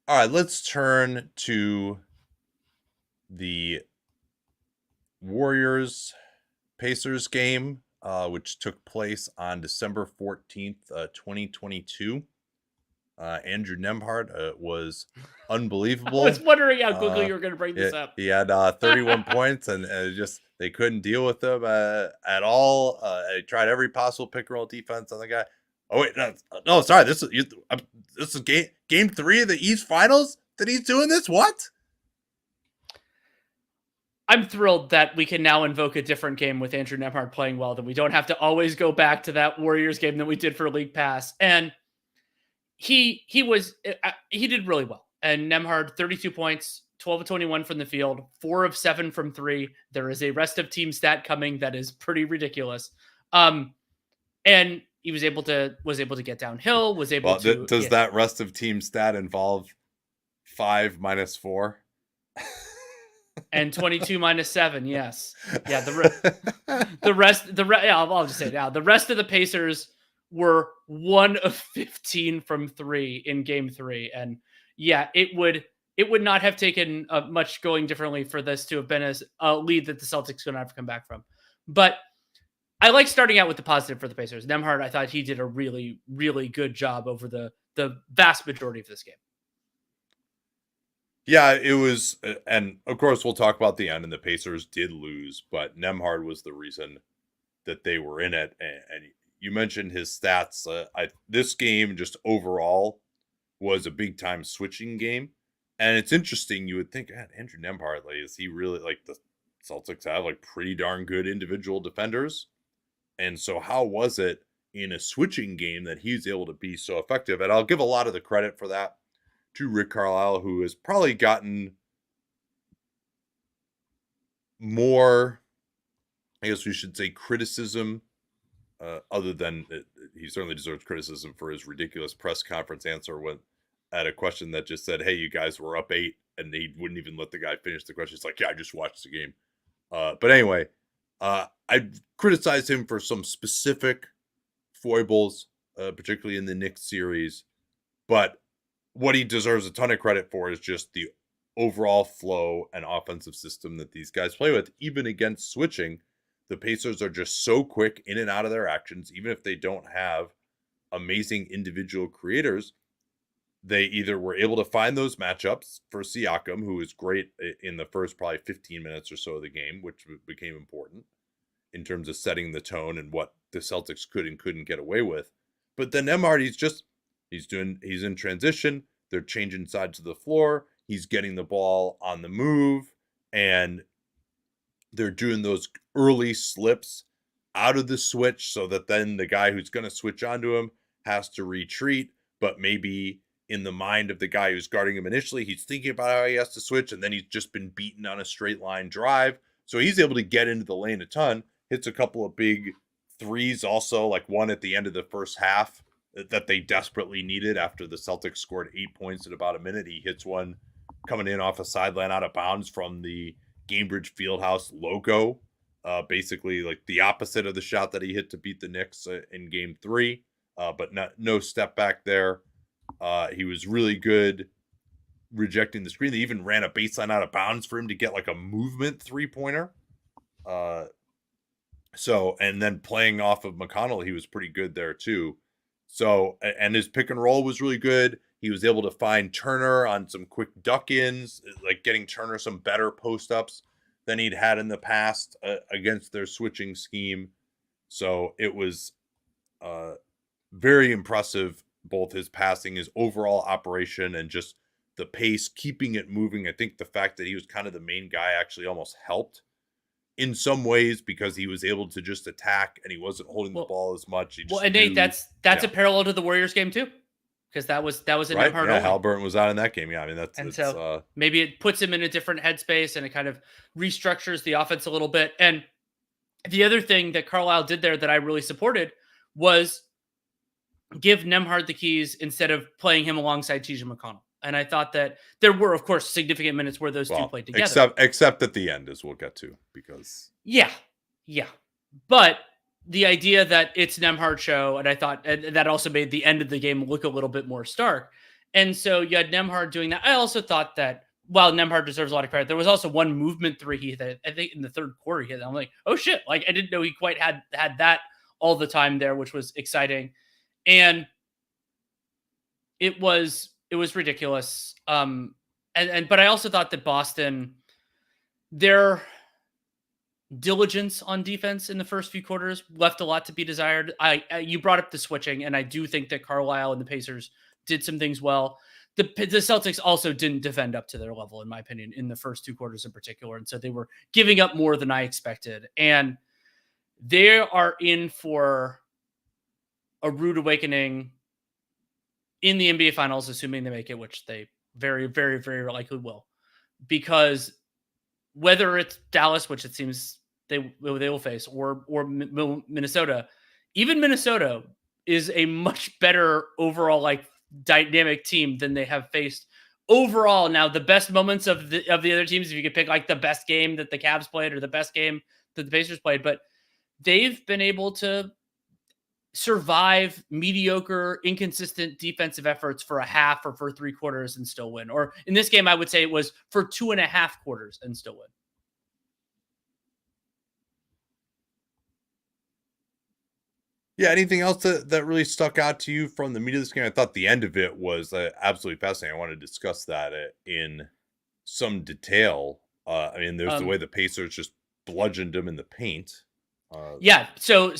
All right, let's turn to the Warriors-Pacers game, which took place on December 14th, 2022. Andrew Nembhard was unbelievable. I was wondering how quickly you were going to bring this up. He had 31 points, and just they couldn't deal with him at all. They tried every possible pick-and-roll defense on the guy. Oh wait, no, sorry. This is game 3 of the East Finals that he's doing this. What? I'm thrilled that we can now invoke a different game with Andrew Nembhard playing well, that we don't have to always go back to that Warriors game that we did for League Pass. And he did really well. And Nembhard, 32 points, 12 of 21 from the field, 4 of 7 from 3. There is a rest of team stat coming that is pretty ridiculous. And he was able to get downhill, was able to. Does that rest of team stat involve 5 minus 4? And 22 minus 7, yes. Yeah, I'll just say it now. The rest of the Pacers were 1 of 15 from 3 in game 3. And yeah, it would not have taken much going differently for this to have been a lead that the Celtics going to have to come back from. But I like starting out with the positive for the Pacers. Nembhard, I thought he did a really, really good job over the vast majority of this game. Yeah, it was, and of course we'll talk about the end, and the Pacers did lose, but Nembhard was the reason that they were in it. And you mentioned his stats. This game just overall was a big time switching game, and it's interesting. You would think, God, Andrew Nembhard, like, is he really, like, the Celtics have like pretty darn good individual defenders, and so how was it in a switching game that he's able to be so effective? And I'll give a lot of the credit for that to Rick Carlisle, who has probably gotten more, I guess we should say, criticism, other than he certainly deserves criticism for his ridiculous press conference answer when at a question that just said, hey, you guys were up 8, and he wouldn't even let the guy finish the question. It's like, yeah, I just watched the game. But anyway, I criticized him for some specific foibles, particularly in the Knicks series, but what he deserves a ton of credit for is just the overall flow and offensive system that these guys play with. Even against switching, the Pacers are just so quick in and out of their actions. Even if they don't have amazing individual creators, they either were able to find those matchups for Siakam, who was great in the first probably 15 minutes or so of the game, which became important in terms of setting the tone and what the Celtics could and couldn't get away with. But then Nembhard, he's in transition. They're changing sides of the floor. He's getting the ball on the move, and they're doing those early slips out of the switch so that then the guy who's going to switch onto him has to retreat, but maybe in the mind of the guy who's guarding him initially, he's thinking about how he has to switch, and then he's just been beaten on a straight line drive. So he's able to get into the lane a ton, hits a couple of big threes also, like one at the end of the first half that they desperately needed after the Celtics scored 8 points in about a minute. He hits one coming in off a sideline out of bounds from the Gainbridge Fieldhouse logo, basically like the opposite of the shot that he hit to beat the Knicks in game 3, but no step back there. He was really good rejecting the screen. They even ran a baseline out of bounds for him to get like a movement 3-pointer. And then playing off of McConnell, he was pretty good there too. So, and his pick and roll was really good. He was able to find Turner on some quick duck-ins, like getting Turner some better post-ups than he'd had in the past against their switching scheme. So it was very impressive, both his passing, his overall operation, and just the pace, keeping it moving. I think the fact that he was kind of the main guy actually almost helped in some ways, because he was able to just attack and he wasn't holding the ball as much. He just and Nate, knew, that's a parallel to the Warriors game too, because that was a right. Nembhard Yeah, only. Halliburton was out in that game. Yeah, I mean And so maybe it puts him in a different headspace and it kind of restructures the offense a little bit. And the other thing that Carlisle did there that I really supported was give Nembhard the keys instead of playing him alongside TJ McConnell. And I thought that there were, of course, significant minutes where those two played together. Except at the end, as we'll get to, because yeah. But the idea that it's Nembhard show, and I thought that also made the end of the game look a little bit more stark. And so you had Nembhard doing that. I also thought that while Nembhard deserves a lot of credit, there was also one movement three he hit, I think in the third quarter he hit. I'm like, oh shit. Like I didn't know he quite had that all the time there, which was exciting. And it was ridiculous. But I also thought that Boston, their diligence on defense in the first few quarters left a lot to be desired. You brought up the switching, and I do think that Carlisle and the Pacers did some things well. The Celtics also didn't defend up to their level, in my opinion, in the first two quarters in particular. And so they were giving up more than I expected. And they are in for a rude awakening in the NBA Finals, assuming they make it, which they very, very, very likely will. Because whether it's Dallas, which it seems they will face, or Minnesota, even Minnesota is a much better overall like dynamic team than they have faced overall. Now, the best moments of the other teams, if you could pick like the best game that the Cavs played or the best game that the Pacers played, but they've been able to survive mediocre, inconsistent defensive efforts for a half or for 3 quarters and still win. Or in this game, I would say it was for 2.5 quarters and still win. Yeah, anything else that really stuck out to you from the meat of this game? I thought the end of it was absolutely fascinating. I want to discuss that in some detail. I mean, there's the way the Pacers just bludgeoned them in the paint. Yeah. So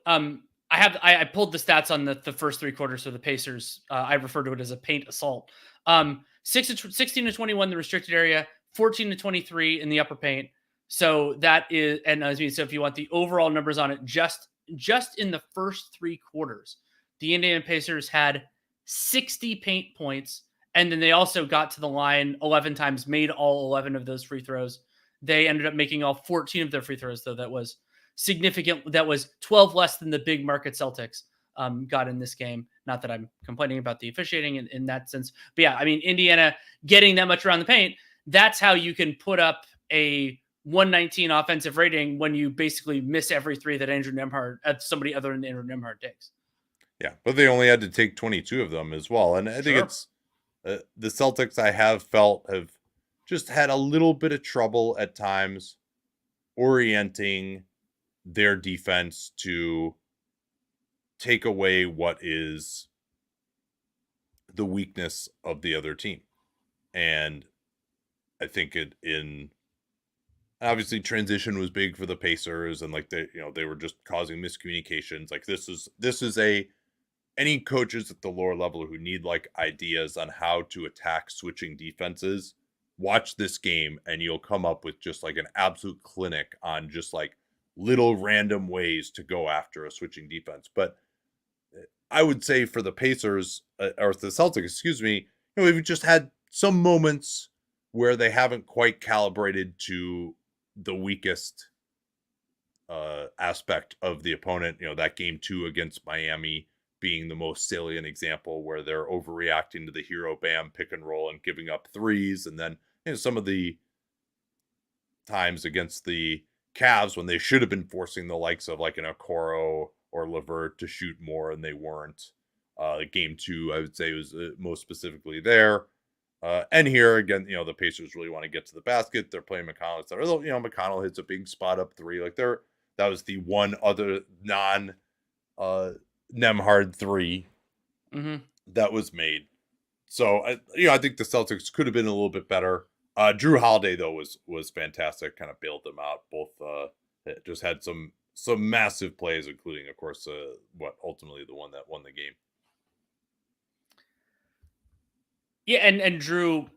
I pulled the stats on the first 3 quarters for the Pacers. I refer to it as a paint assault. 16 to 21 in the restricted area, 14 to 23 in the upper paint. So that is, and I mean, so if you want the overall numbers on it, just in the first 3 quarters, the Indiana Pacers had 60 paint points, and then they also got to the line 11 times, made all 11 of those free throws. They ended up making all 14 of their free throws, though. That was significant. That was 12 less than the big market Celtics got in this game. Not that I'm complaining about the officiating in that sense, but yeah, I mean, Indiana getting that much around the paint, that's how you can put up a 119 offensive rating when you basically miss every 3 that Andrew Nembhard, somebody other than Andrew Nembhard, takes. Yeah, but they only had to take 22 of them as well. And I think it's the Celtics, I have felt, have just had a little bit of trouble at times orienting their defense to take away what is the weakness of the other team. And I think obviously transition was big for the Pacers, and like they were just causing miscommunications. Like this is any coaches at the lower level who need like ideas on how to attack switching defenses, watch this game and you'll come up with just like an absolute clinic on just like little random ways to go after a switching defense. But I would say for the Pacers, or the Celtics, excuse me, we've just had some moments where they haven't quite calibrated to the weakest aspect of the opponent. That game 2 against Miami being the most salient example, where they're overreacting to the hero Bam pick and roll and giving up threes. And then some of the times against the Cavs when they should have been forcing the likes of like an Okoro or LeVert to shoot more, and they weren't. Game 2, I would say, was most specifically there. And here again, the Pacers really want to get to the basket. They're playing McConnell, etc. McConnell hits a big spot up 3. Like that was the one other non Nembhard 3 that was made. So I think the Celtics could have been a little bit better. Jrue Holiday though was fantastic. Kind of bailed them out. Both just had some some massive plays, including, of course, ultimately the one that won the game. Yeah, and Jrue,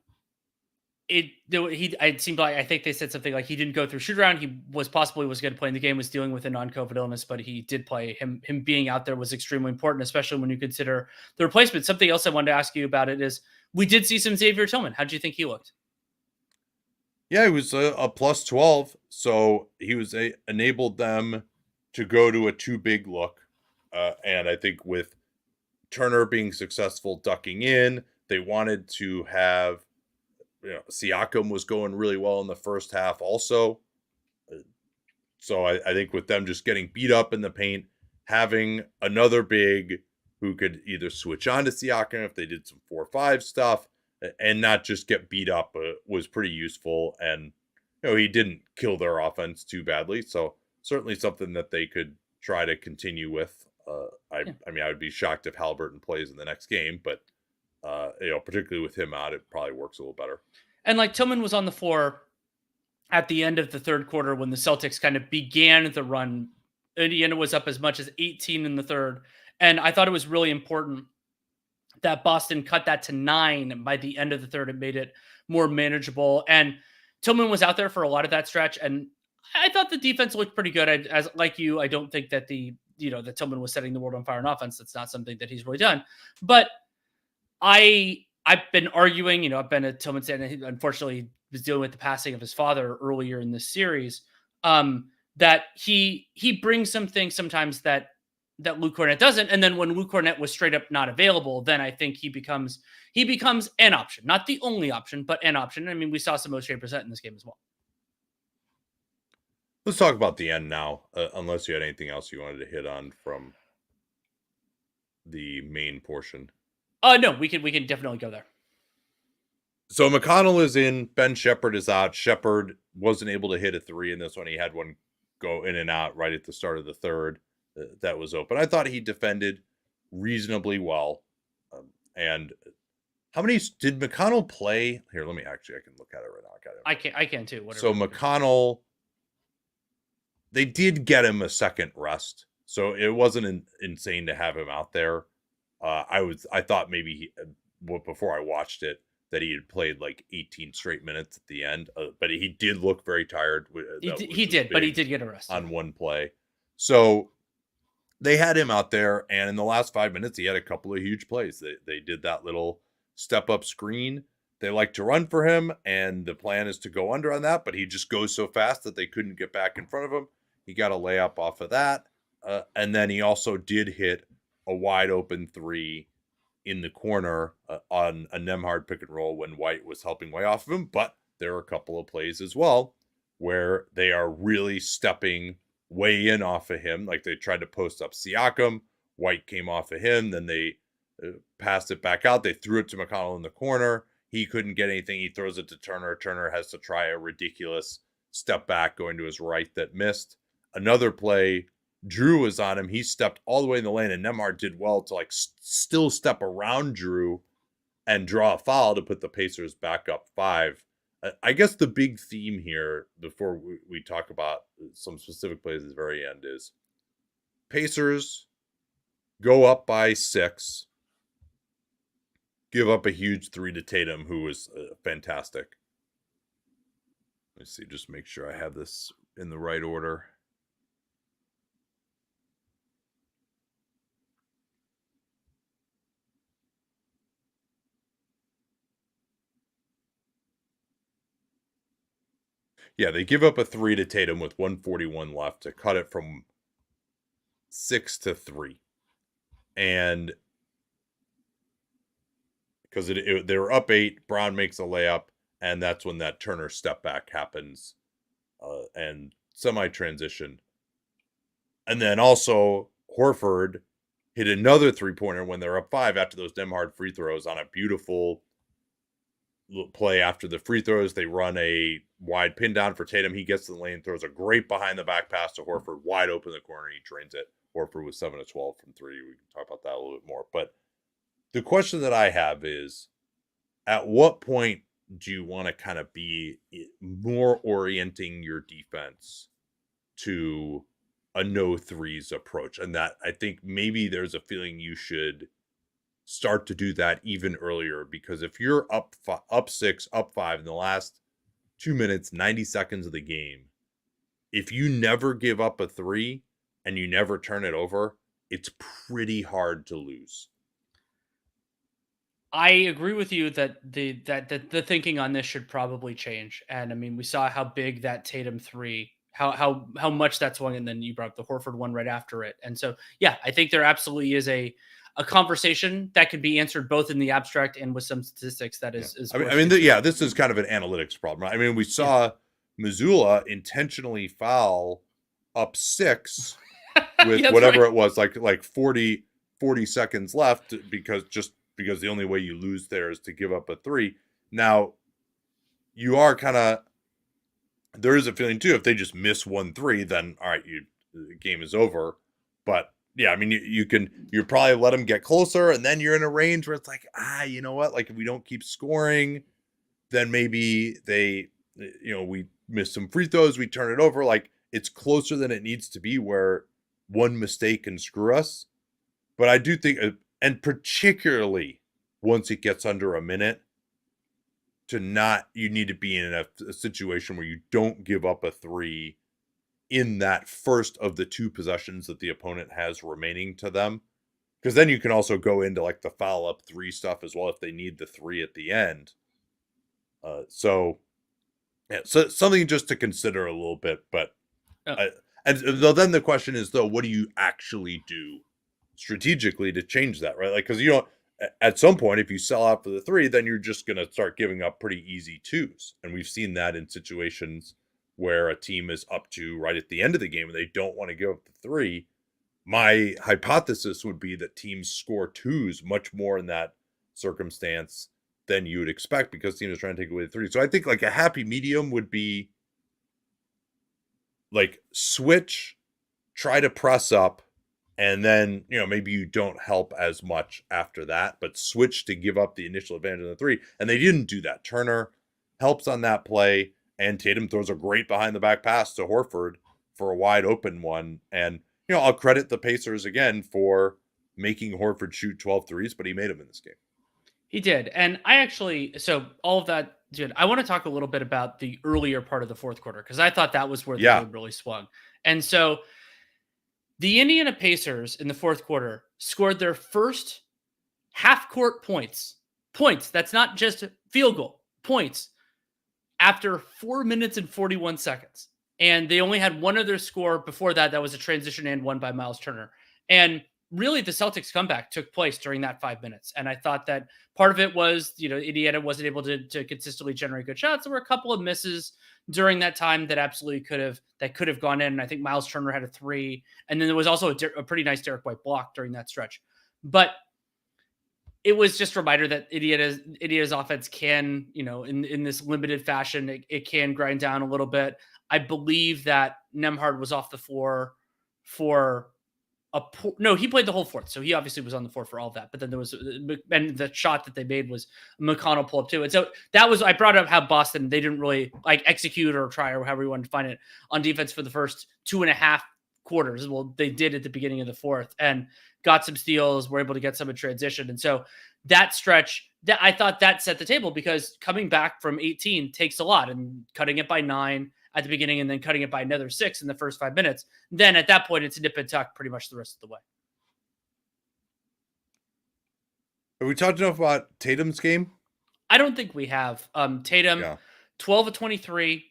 it seemed like, I think they said something like he didn't go through shoot around. He was going to play in the game, was dealing with a non-COVID illness, but he did play. Him being out there was extremely important, especially when you consider the replacement. Something else I wanted to ask you about it is we did see some Xavier Tillman. How did you think he looked? Yeah, he was a plus 12, so he was enabled them to go to a too big look. And I think with Turner being successful ducking in, they wanted to have, Siakam was going really well in the first half also. So I think with them just getting beat up in the paint, having another big who could either switch on to Siakam if they did some 4-5 stuff and not just get beat up was pretty useful. And, he didn't kill their offense too badly. So certainly something that they could try to continue with. I mean, I would be shocked if Halliburton plays in the next game, but, particularly with him out, it probably works a little better. And like Tillman was on the floor at the end of the third quarter when the Celtics kind of began the run. Indiana was up as much as 18 in the third. And I thought it was really important that Boston cut that to 9 by the end of the third and made it more manageable. And Tillman was out there for a lot of that stretch. And I thought the defense looked pretty good. I don't think that that Tillman was setting the world on fire in offense. That's not something that he's really done. But I've been arguing, I've been a Tillman fan, and he unfortunately was dealing with the passing of his father earlier in this series. That he brings some things sometimes that Luke Cornett doesn't, and then when Luke Cornett was straight up not available, then I think he becomes an option, not the only option, but an option. I mean, we saw some O'Shea Brissett in this game as well. Let's talk about the end now, unless you had anything else you wanted to hit on from the main portion. No, we can definitely go there. So McConnell is in, Ben Shepherd is out. Shepherd wasn't able to hit a 3 in this one. He had one go in and out right at the start of the third that was open. I thought he defended reasonably well. And how many did McConnell play? Here, I can look at it right now. I can too. So McConnell, they did get him a second rest. So it wasn't insane to have him out there. I thought maybe before I watched it, that he had played like 18 straight minutes at the end, but he did look very tired. He did, but he did get arrested on one play. So they had him out there, and in the last 5 minutes, he had a couple of huge plays. They did that little step-up screen. They like to run for him, and the plan is to go under on that, but he just goes so fast that they couldn't get back in front of him. He got a layup off of that, and then he also did hit a wide-open 3 in the corner on a Nembhard pick and roll when White was helping way off of him. But there are a couple of plays as well where they are really stepping way in off of him. Like they tried to post up Siakam. White came off of him. Then they passed it back out. They threw it to McConnell in the corner. He couldn't get anything. He throws it to Turner. Turner has to try a ridiculous step back going to his right that missed. Another play, Jrue was on him. He stepped all the way in the lane, and Nembhard did well to still step around Jrue and draw a foul to put the Pacers back up 5. I guess the big theme here, before we talk about some specific plays at the very end, is Pacers go up by 6, give up a huge 3 to Tatum, who was fantastic. Let me see, just make sure I have this in the right order. Yeah, they give up a 3 to Tatum with 1:41 left to cut it from 6 to 3. And because they were up 8, Brown makes a layup, and that's when that Turner step back happens and semi-transition. And then also Horford hit another 3-pointer when they're up 5 after those Nembhard free throws on a beautiful play after the free throws. They run a wide pin down for Tatum. He gets to the lane, throws a great behind the back pass to Horford, wide open in the corner. He drains it. Horford was 7 of 12 from 3. We can talk about that a little bit more. But the question that I have is, at what point do you want to kind of be more orienting your defense to a no threes approach. And that I think maybe there's a feeling you should start to do that even earlier, because if you're up 6, up 5 in the last 2 minutes, 90 seconds of the game, if you never give up a three and you never turn it over, it's pretty hard to lose. I agree with you that the thinking on this should probably change. And I mean, we saw how big that Tatum three, how much that swung, and then you brought up the Horford one right after it. And so, yeah, I think there absolutely is a conversation that could be answered both in the abstract and with some statistics that is. This is kind of an analytics problem. I mean, we saw Missoula intentionally foul up 6 with whatever it was, like 40 seconds left, because the only way you lose there is to give up a three. Now, you are there is a feeling too, if they just miss 1 3, then all right, the game is over. But yeah, I mean, you probably let them get closer, and then you're in a range where it's like, you know what? Like, if we don't keep scoring, then maybe we miss some free throws, we turn it over. Like, it's closer than it needs to be, where one mistake can screw us. But I do think, and particularly once it gets under a minute, you need to be in a situation where you don't give up a three in that first of the 2 possessions that the opponent has remaining to them. Because then you can also go into like the foul up 3 stuff as well if they need the 3 at the end. So something just to consider a little bit. But then the question is, though, what do you actually do strategically to change that, right? Like, because at some point, if you sell out for the 3, then you're just going to start giving up pretty easy 2s. And we've seen that in situations where a team is up to right at the end of the game and they don't want to give up the 3. My hypothesis would be that teams score 2s much more in that circumstance than you would expect, because teams are trying to take away the 3. So I think like a happy medium would be like switch, try to press up, and then, maybe you don't help as much after that, but switch to give up the initial advantage of the 3. And they didn't do that. Turner helps on that play, and Tatum throws a great behind the back pass to Horford for a wide open one. And, I'll credit the Pacers again for making Horford shoot 12 threes, but he made them in this game. He did. And so all of that, dude, I want to talk a little bit about the earlier part of the fourth quarter, because I thought that was where the game really swung. And so the Indiana Pacers in the fourth quarter scored their first half-court points. That's not just field goal. Points. After 4 minutes and 41 seconds. And they only had one other score before that. That was a transition and one by Miles Turner. And really, the Celtics comeback took place during that 5 minutes. And I thought that part of it was, Indiana wasn't able to consistently generate good shots. There were a couple of misses during that time that absolutely could have gone in. And I think Miles Turner had a 3. And then there was also a pretty nice Derek White block during that stretch. But it was just a reminder that Indiana's offense can, in this limited fashion, it can grind down a little bit. I believe that Nembhard was off the floor for he played the whole fourth, so he obviously was on the floor for all of that. But then there was, and the shot that they made was McConnell pull up too. And so that was, I brought up how Boston, they didn't really like execute or try, or however you want to find it, on defense for the first 2.5 quarters. Well, they did at the beginning of the fourth and got some steals, were able to get some in transition. And so that stretch, that I thought that set the table, because coming back from 18 takes a lot, and cutting it by 9 at the beginning and then cutting it by another 6 in the first 5 minutes. Then at that point, it's a nip and tuck pretty much the rest of the way. Have we talked enough about Tatum's game? I don't think we have. Tatum, 12 of 23,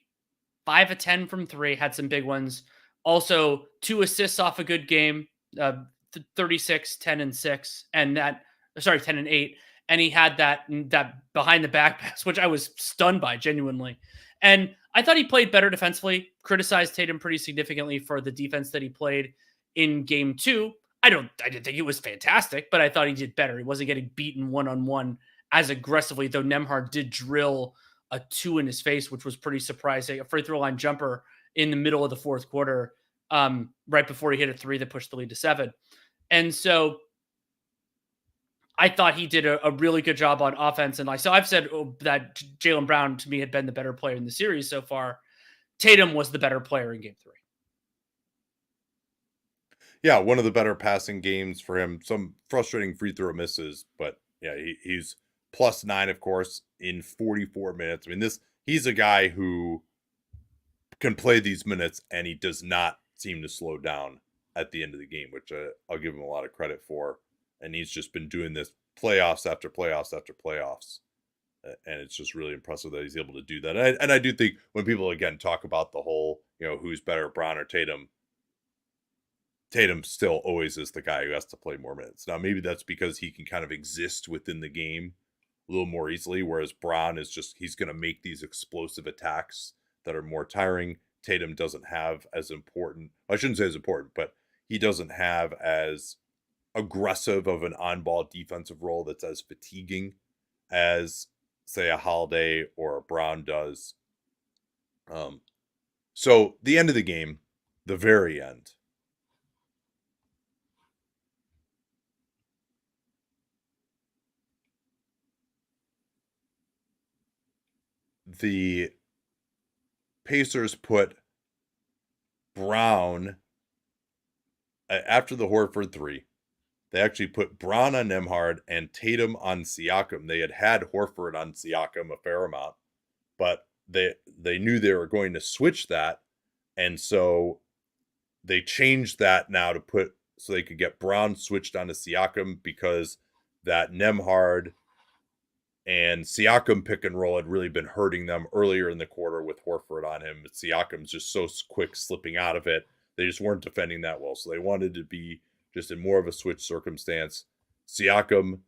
5 of 10 from 3, had some big ones. Also 2 assists off a good game, 36, 10 and 6, and 10 and 8. And he had that behind the back pass, which I was stunned by, genuinely. And I thought he played better defensively. Criticized Tatum pretty significantly for the defense that he played in game 2. I didn't think it was fantastic, but I thought he did better. He wasn't getting beaten one-on-one as aggressively, though Nembhard did drill a 2 in his face, which was pretty surprising. A free throw line jumper in the middle of the fourth quarter, right before he hit a 3 that pushed the lead to 7. And so I thought he did a really good job on offense. And so I've said that Jaylen Brown, to me, had been the better player in the series so far. Tatum was the better player in game 3. yeah, one of the better passing games for him. Some frustrating free throw misses, but yeah, he's +9, of course, in 44 minutes. I mean, he's a guy who can play these minutes, and he does not seem to slow down at the end of the game, which I'll give him a lot of credit for. And he's just been doing this playoffs after playoffs after playoffs. And it's just really impressive that he's able to do that. And I do think when people, again, talk about the whole, who's better, Brown or Tatum, Tatum still always is the guy who has to play more minutes. Now, maybe that's because he can kind of exist within the game a little more easily, whereas Brown is just, he's going to make these explosive attacks that are more tiring. Tatum doesn't have as important, I shouldn't say as important, but he doesn't have as aggressive of an on-ball defensive role that's as fatiguing as, say, a Holiday or a Brown does. So the end of the game, the very end, the Pacers put Brown after the Horford 3. They actually put Brown on Nembhard and Tatum on Siakam. They had Horford on Siakam a fair amount, but they knew they were going to switch that, and so they changed that now to put so they could get Brown switched onto Siakam because that Nembhard and Siakam pick and roll had really been hurting them earlier in the quarter with Horford on him. But Siakam's just so quick slipping out of it. They just weren't defending that well. So they wanted to be just in more of a switch circumstance. Siakam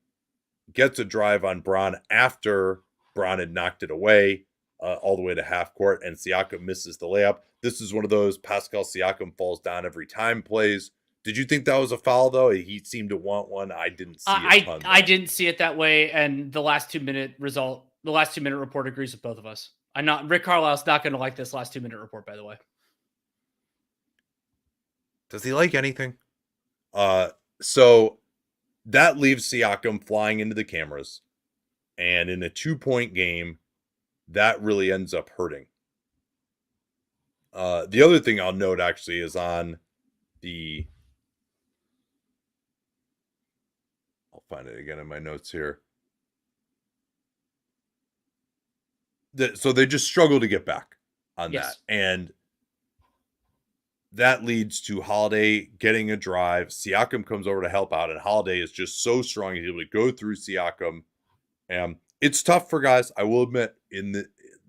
gets a drive on Brown after Brown had knocked it away all the way to half court, and Siakam misses the layup. This is one of those Pascal Siakam falls down every time plays. Did you think that was a foul, though? He seemed to want one. I didn't see it. I didn't see it that way, and the last 2-minute report agrees with both of us. Rick Carlisle's not going to like this last 2-minute report, by the way. Does he like anything? So that leaves Siakam flying into the cameras, and in a 2-point game, that really ends up hurting. The other thing I'll note actually is on the, I'll find it again in my notes here. So they just struggle to get back on that. And that leads to Holiday getting a drive. Siakam comes over to help out, and Holiday is just so strong. He's able to go through Siakam. And it's tough for guys, I will admit,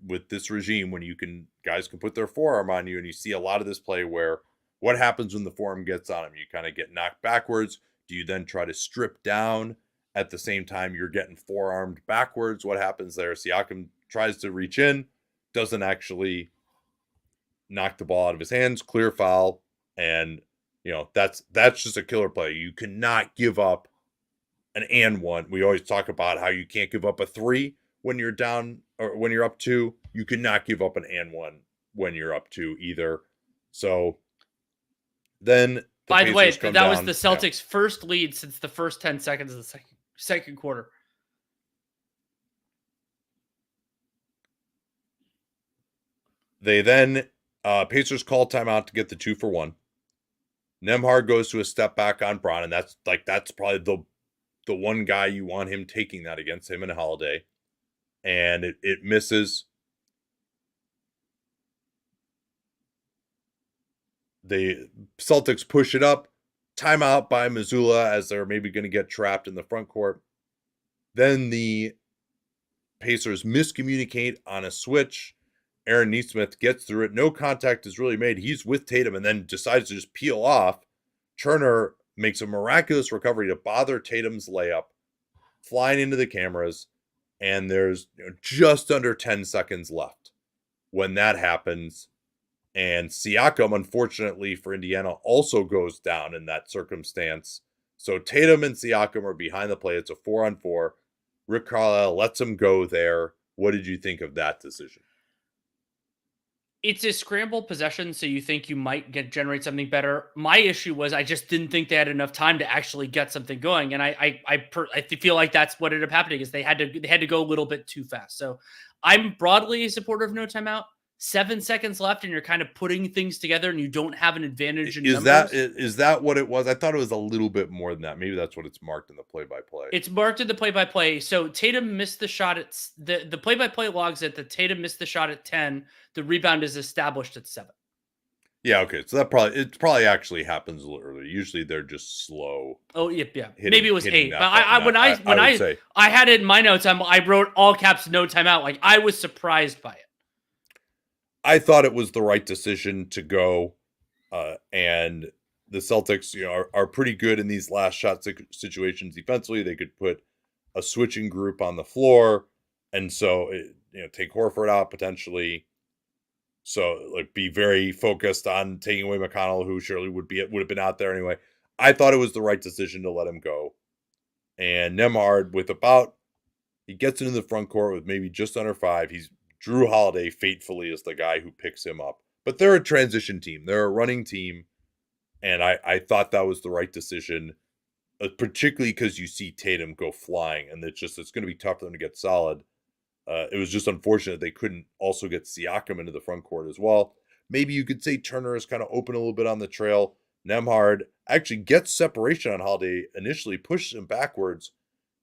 with this regime, when guys can put their forearm on you, and you see a lot of this play where what happens when the forearm gets on him? You kind of get knocked backwards. Do you then try to strip down at the same time you're getting forearmed backwards? What happens there? Siakam tries to reach in, doesn't actually knock the ball out of his hands, clear foul, and that's just a killer play. You cannot give up an and one. We always talk about how you can't give up a 3 when you're down or when you're up 2. You cannot give up an and one when you're up 2 either. So then, by the way, that was the Celtics' first lead since the first 10 seconds of the second quarter. They then Pacers call timeout to get the 2-for-1. Nembhard goes to a step back on Brown, and that's probably the one guy you want him taking that against, him and Holiday. And it misses. The Celtics push it up. Timeout by Missoula as they're maybe going to get trapped in the front court. Then the Pacers miscommunicate on a switch. Aaron Nesmith gets through it. No contact is really made. He's with Tatum and then decides to just peel off. Turner makes a miraculous recovery to bother Tatum's layup, flying into the cameras, and there's just under 10 seconds left when that happens. And Siakam, unfortunately for Indiana, also goes down in that circumstance. So Tatum and Siakam are behind the play. It's a 4-on-4. Rick Carlisle lets him go there. What did you think of that decision? It's a scrambled possession, so you think you might generate something better. My issue was I just didn't think they had enough time to actually get something going, and I feel like that's what ended up happening is they had to go a little bit too fast. So I'm broadly supportive of no timeout. 7 seconds left and you're kind of putting things together and you don't have an advantage in Is numbers. that what it was? I thought it was a little bit more than that. Maybe that's what it's marked in the play-by-play. It's marked in the play-by-play. So Tatum missed the shot at the play-by-play logs at the Tatum missed the shot at 10. The rebound is established at 7. Yeah, okay. So it probably actually happens a little earlier. Usually they're just slow. Oh, yeah. Maybe it was 8. But I had it in my notes, I wrote all caps no timeout. Like, I was surprised by it. I thought it was the right decision to go, and the Celtics, are pretty good in these last shot situations defensively. They could put a switching group on the floor, and so take Horford out potentially. So like be very focused on taking away McConnell, who surely would have been out there anyway. I thought it was the right decision to let him go, and Nembhard he gets into the front court with maybe just under 5. Jrue Holiday fatefully is the guy who picks him up. But they're a transition team. They're a running team. And I thought that was the right decision, particularly because you see Tatum go flying. And it's going to be tough for them to get solid. It was just unfortunate they couldn't also get Siakam into the front court as well. Maybe you could say Turner is kind of open a little bit on the trail. Nembhard actually gets separation on Holiday initially, pushes him backwards.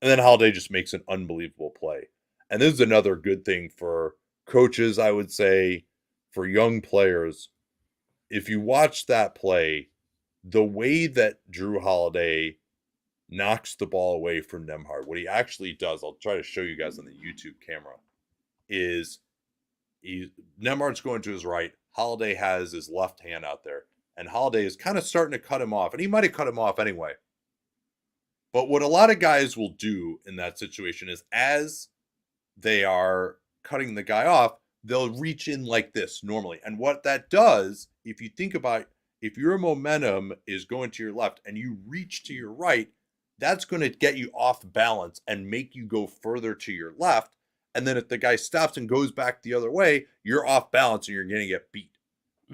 And then Holiday just makes an unbelievable play. And this is another good thing for coaches, I would say, for young players. If you watch that play, the way that Jrue Holiday knocks the ball away from Nembhard, what he actually does, I'll try to show you guys on the YouTube camera, is Nembhard's going to his right. Holiday has his left hand out there. And Holiday is kind of starting to cut him off. And he might have cut him off anyway. But what a lot of guys will do in that situation is as they are cutting the guy off, they'll reach in like this normally. And what that does, if you think about, if your momentum is going to your left and you reach to your right, that's going to get you off balance and make you go further to your left. And then if the guy stops and goes back the other way, you're off balance and you're going to get beat.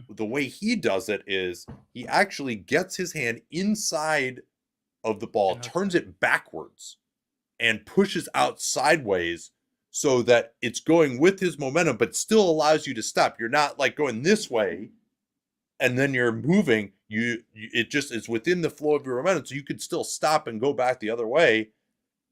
The way he does it is he actually gets his hand inside of the ball, turns it backwards, and pushes out sideways so that it's going with his momentum, but still allows you to stop. You're not like going this way and then you're moving. It just is within the flow of your momentum, so you could still stop and go back the other way.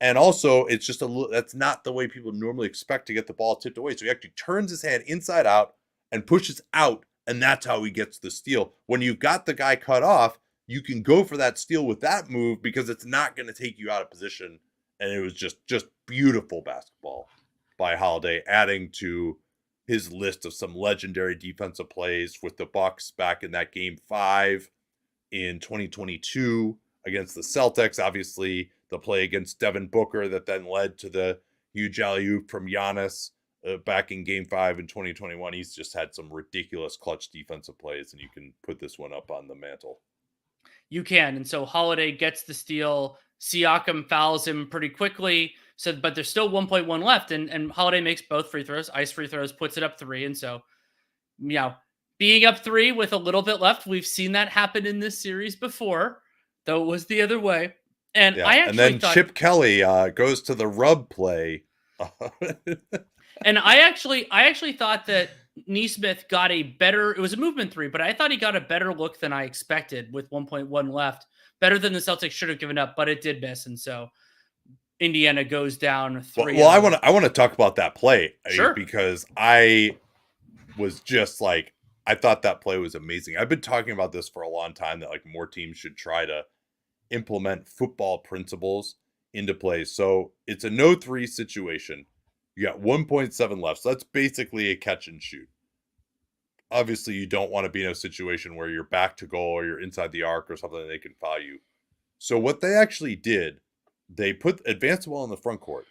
And also, it's just that's not the way people normally expect to get the ball tipped away. So he actually turns his hand inside out and pushes out, and that's how he gets the steal. When you've got the guy cut off, you can go for that steal with that move because it's not going to take you out of position. And it was just beautiful basketball by Holiday, adding to his list of some legendary defensive plays with the Bucks back in that game 5 in 2022 against the Celtics. Obviously, the play against Devin Booker that then led to the huge alley-oop from Giannis back in game 5 in 2021. He's just had some ridiculous clutch defensive plays, and you can put this one up on the mantle. You can. And so Holiday gets the steal. Siakam fouls him pretty quickly. So, but there's still 1.1 left, and Holiday makes both free throws, ice free throws, puts it up 3. And so, being up 3 with a little bit left, we've seen that happen in this series before, though it was the other way. And and then Chip Kelly goes to the rub play. And I actually thought that Nesmith got it was a movement 3, but I thought he got a better look than I expected with 1.1 left. Better than the Celtics should have given up, but it did miss. And so Indiana goes down 3. Well, I want to talk about that play. Sure. Because I was just like, I thought that play was amazing. I've been talking about this for a long time, that like more teams should try to implement football principles into play. So it's a no 3 situation. You got 1.7 left. So that's basically a catch and shoot. Obviously, you don't want to be in a situation where you're back to goal or you're inside the arc or something and they can foul you. So what they actually did, they advanced the ball in the front court.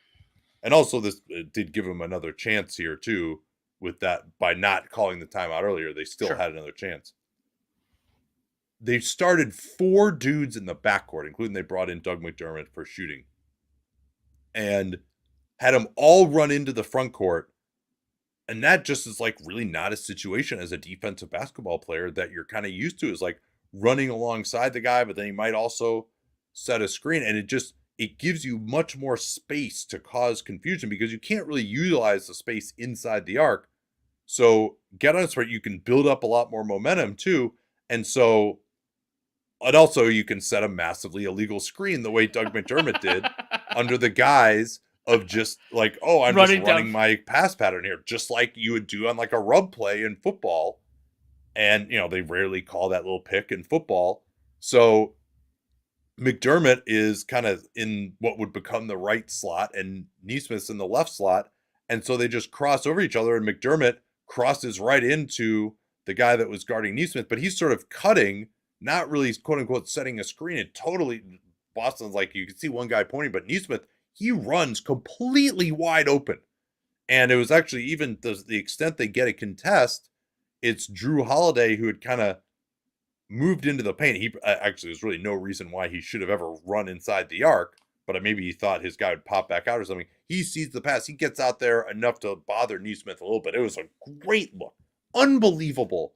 And also this did give them another chance here too, with that, by not calling the timeout earlier, they still had another chance. They started 4 dudes in the backcourt, including they brought in Doug McDermott for shooting, and had them all run into the front court. And that just is like really not a situation as a defensive basketball player that you're kind of used to, is like running alongside the guy, but then he might also set a screen. And it gives you much more space to cause confusion because you can't really utilize the space inside the arc So get on a sprint, you can build up a lot more momentum too. And also you can set a massively illegal screen the way Doug McDermott did under the guise of just like, oh, I'm just running my pass pattern here, just like you would do on like a rub play in football. And, they rarely call that little pick in football. So McDermott is kind of in what would become the right slot and Neesmith's in the left slot. And so they just cross over each other, and McDermott crosses right into the guy that was guarding Neesmith, but he's sort of cutting, not really quote unquote setting a screen. And totally, Boston's like, you can see one guy pointing, but Neesmith, he runs completely wide open. And it was actually even the extent they get a contest, it's Jrue Holiday who had kind of moved into the paint. He actually, there's really no reason why he should have ever run inside the arc, but maybe he thought his guy would pop back out or something. He sees the pass. He gets out there enough to bother Neesmith a little bit. It was a great look. Unbelievable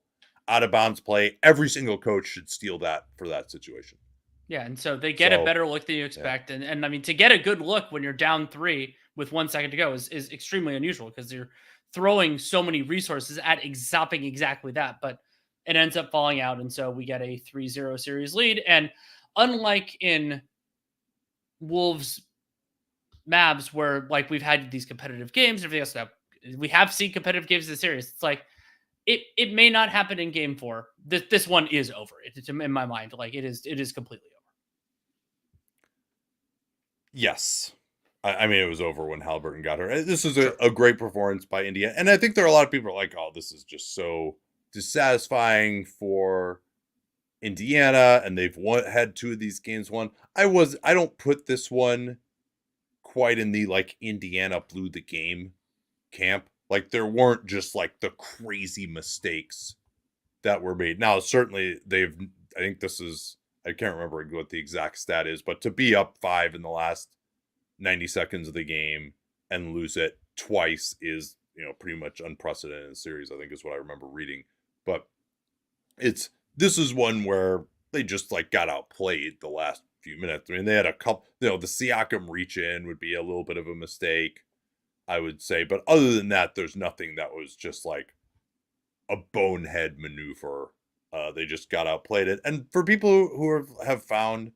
out of bounds play. Every single coach should steal that for that situation. Yeah, and so they get a better look than you expect. Yeah. And I mean, to get a good look when you're down 3 with 1 second to go is extremely unusual because you're throwing so many resources at stopping exactly that. But it ends up falling out, and so we get a 3-0 series lead. And unlike in Wolves Mavs, where like we've had these competitive games and everything else, we have seen competitive games in the series. It's like it may not happen in game 4. This one is over. It's in my mind, like it is completely over. Yes. I mean, it was over when Haliburton got hurt. This is a great performance by India. And I think there are a lot of people who are like, oh, this is just so dissatisfying for Indiana. And they've had 2 of these games won. I don't put this one quite in the like Indiana blew the game camp. Like there weren't just like the crazy mistakes that were made. Now, certainly I think this is, I can't remember what the exact stat is, but to be up 5 in the last 90 seconds of the game and lose it twice is, pretty much unprecedented in the series, I think is what I remember reading. But this is one where they just like got outplayed the last few minutes. I mean, they had a couple, the Siakam reach in would be a little bit of a mistake, I would say. But other than that, there's nothing that was just like a bonehead maneuver. They just got outplayed it. And for people who have found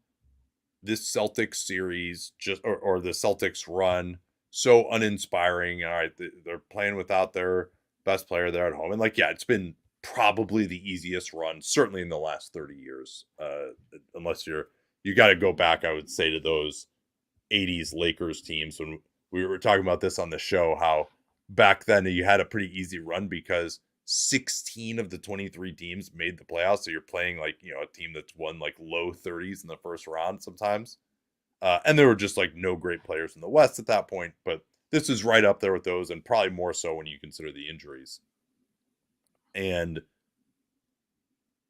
this Celtics series or the Celtics run so uninspiring, all right, they're playing without their best player there at home. And like, yeah, it's been probably the easiest run, certainly in the last 30 years. Unless you got to go back, I would say, to those 80s Lakers teams when we were talking about this on the show, how back then you had a pretty easy run because 16 of the 23 teams made the playoffs. So you're playing like, a team that's won like low 30s in the first round sometimes. And there were just like no great players in the West at that point, but this is right up there with those, and probably more so when you consider the injuries. And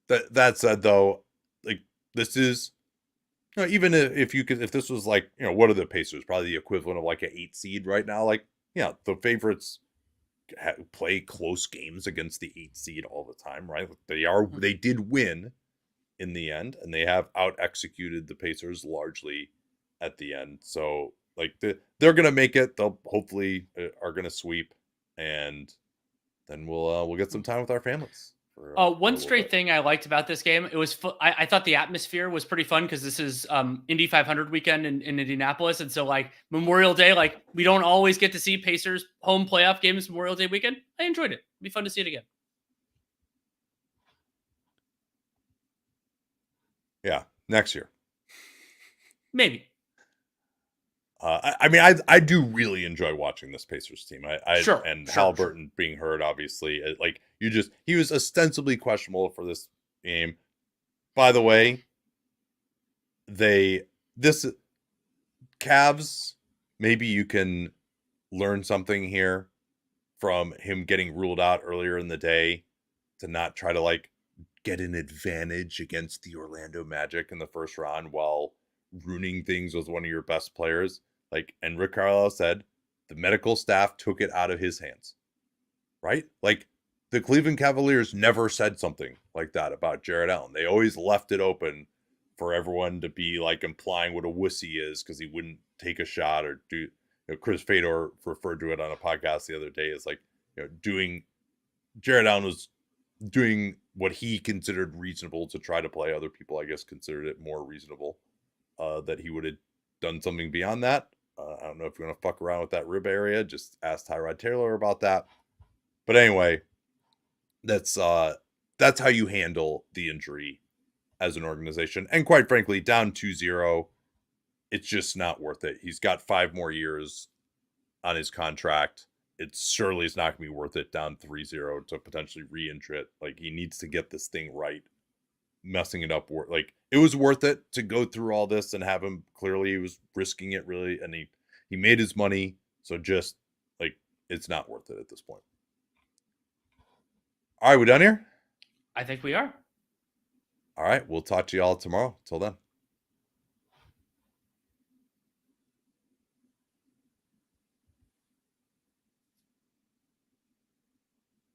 that said, though, like this is, even if this was like, what are the Pacers? Probably the equivalent of like an 8 seed right now. Like, the favorites play close games against the 8 seed all the time, right? They did win in the end, and they have out executed the Pacers largely at the end. So like they're gonna make it. They'll hopefully are gonna sweep, and then we'll get some time with our families. One straight thing I liked about this game, it was I thought the atmosphere was pretty fun because this is Indy 500 weekend in Indianapolis, and so like Memorial Day, like we don't always get to see Pacers home playoff games Memorial Day weekend. I enjoyed it. It'd be fun to see it again. Yeah, next year, maybe. I mean, I do really enjoy watching this Pacers team. Haliburton being hurt, obviously, like he was ostensibly questionable for this game. By the way, Cavs, maybe you can learn something here from him getting ruled out earlier in the day to not try to like get an advantage against the Orlando Magic in the first round while ruining things with one of your best players. Like, and Rick Carlisle said, the medical staff took it out of his hands, right? Like, the Cleveland Cavaliers never said something like that about Jared Allen. They always left it open for everyone to be like implying what a wussy is because he wouldn't take a shot or do. Chris Fedor referred to it on a podcast the other day as like, doing Jared Allen was doing what he considered reasonable to try to play. Other people, I guess, considered it more reasonable that he would have done something beyond that. I don't know if you're going to fuck around with that rib area. Just ask Tyrod Taylor about that. But anyway, that's how you handle the injury as an organization. And quite frankly, down 2-0, it's just not worth it. He's got 5 more years on his contract. It surely is not going to be worth it down 3-0 to potentially re-injure it. Like, he needs to get this thing right. Messing it up, like, it was worth it to go through all this and have him, clearly he was risking it, really, and he made his money. So just, like, it's not worth it at this point. All right, we done here? I think we are. All right, we'll talk to you all tomorrow. Till then.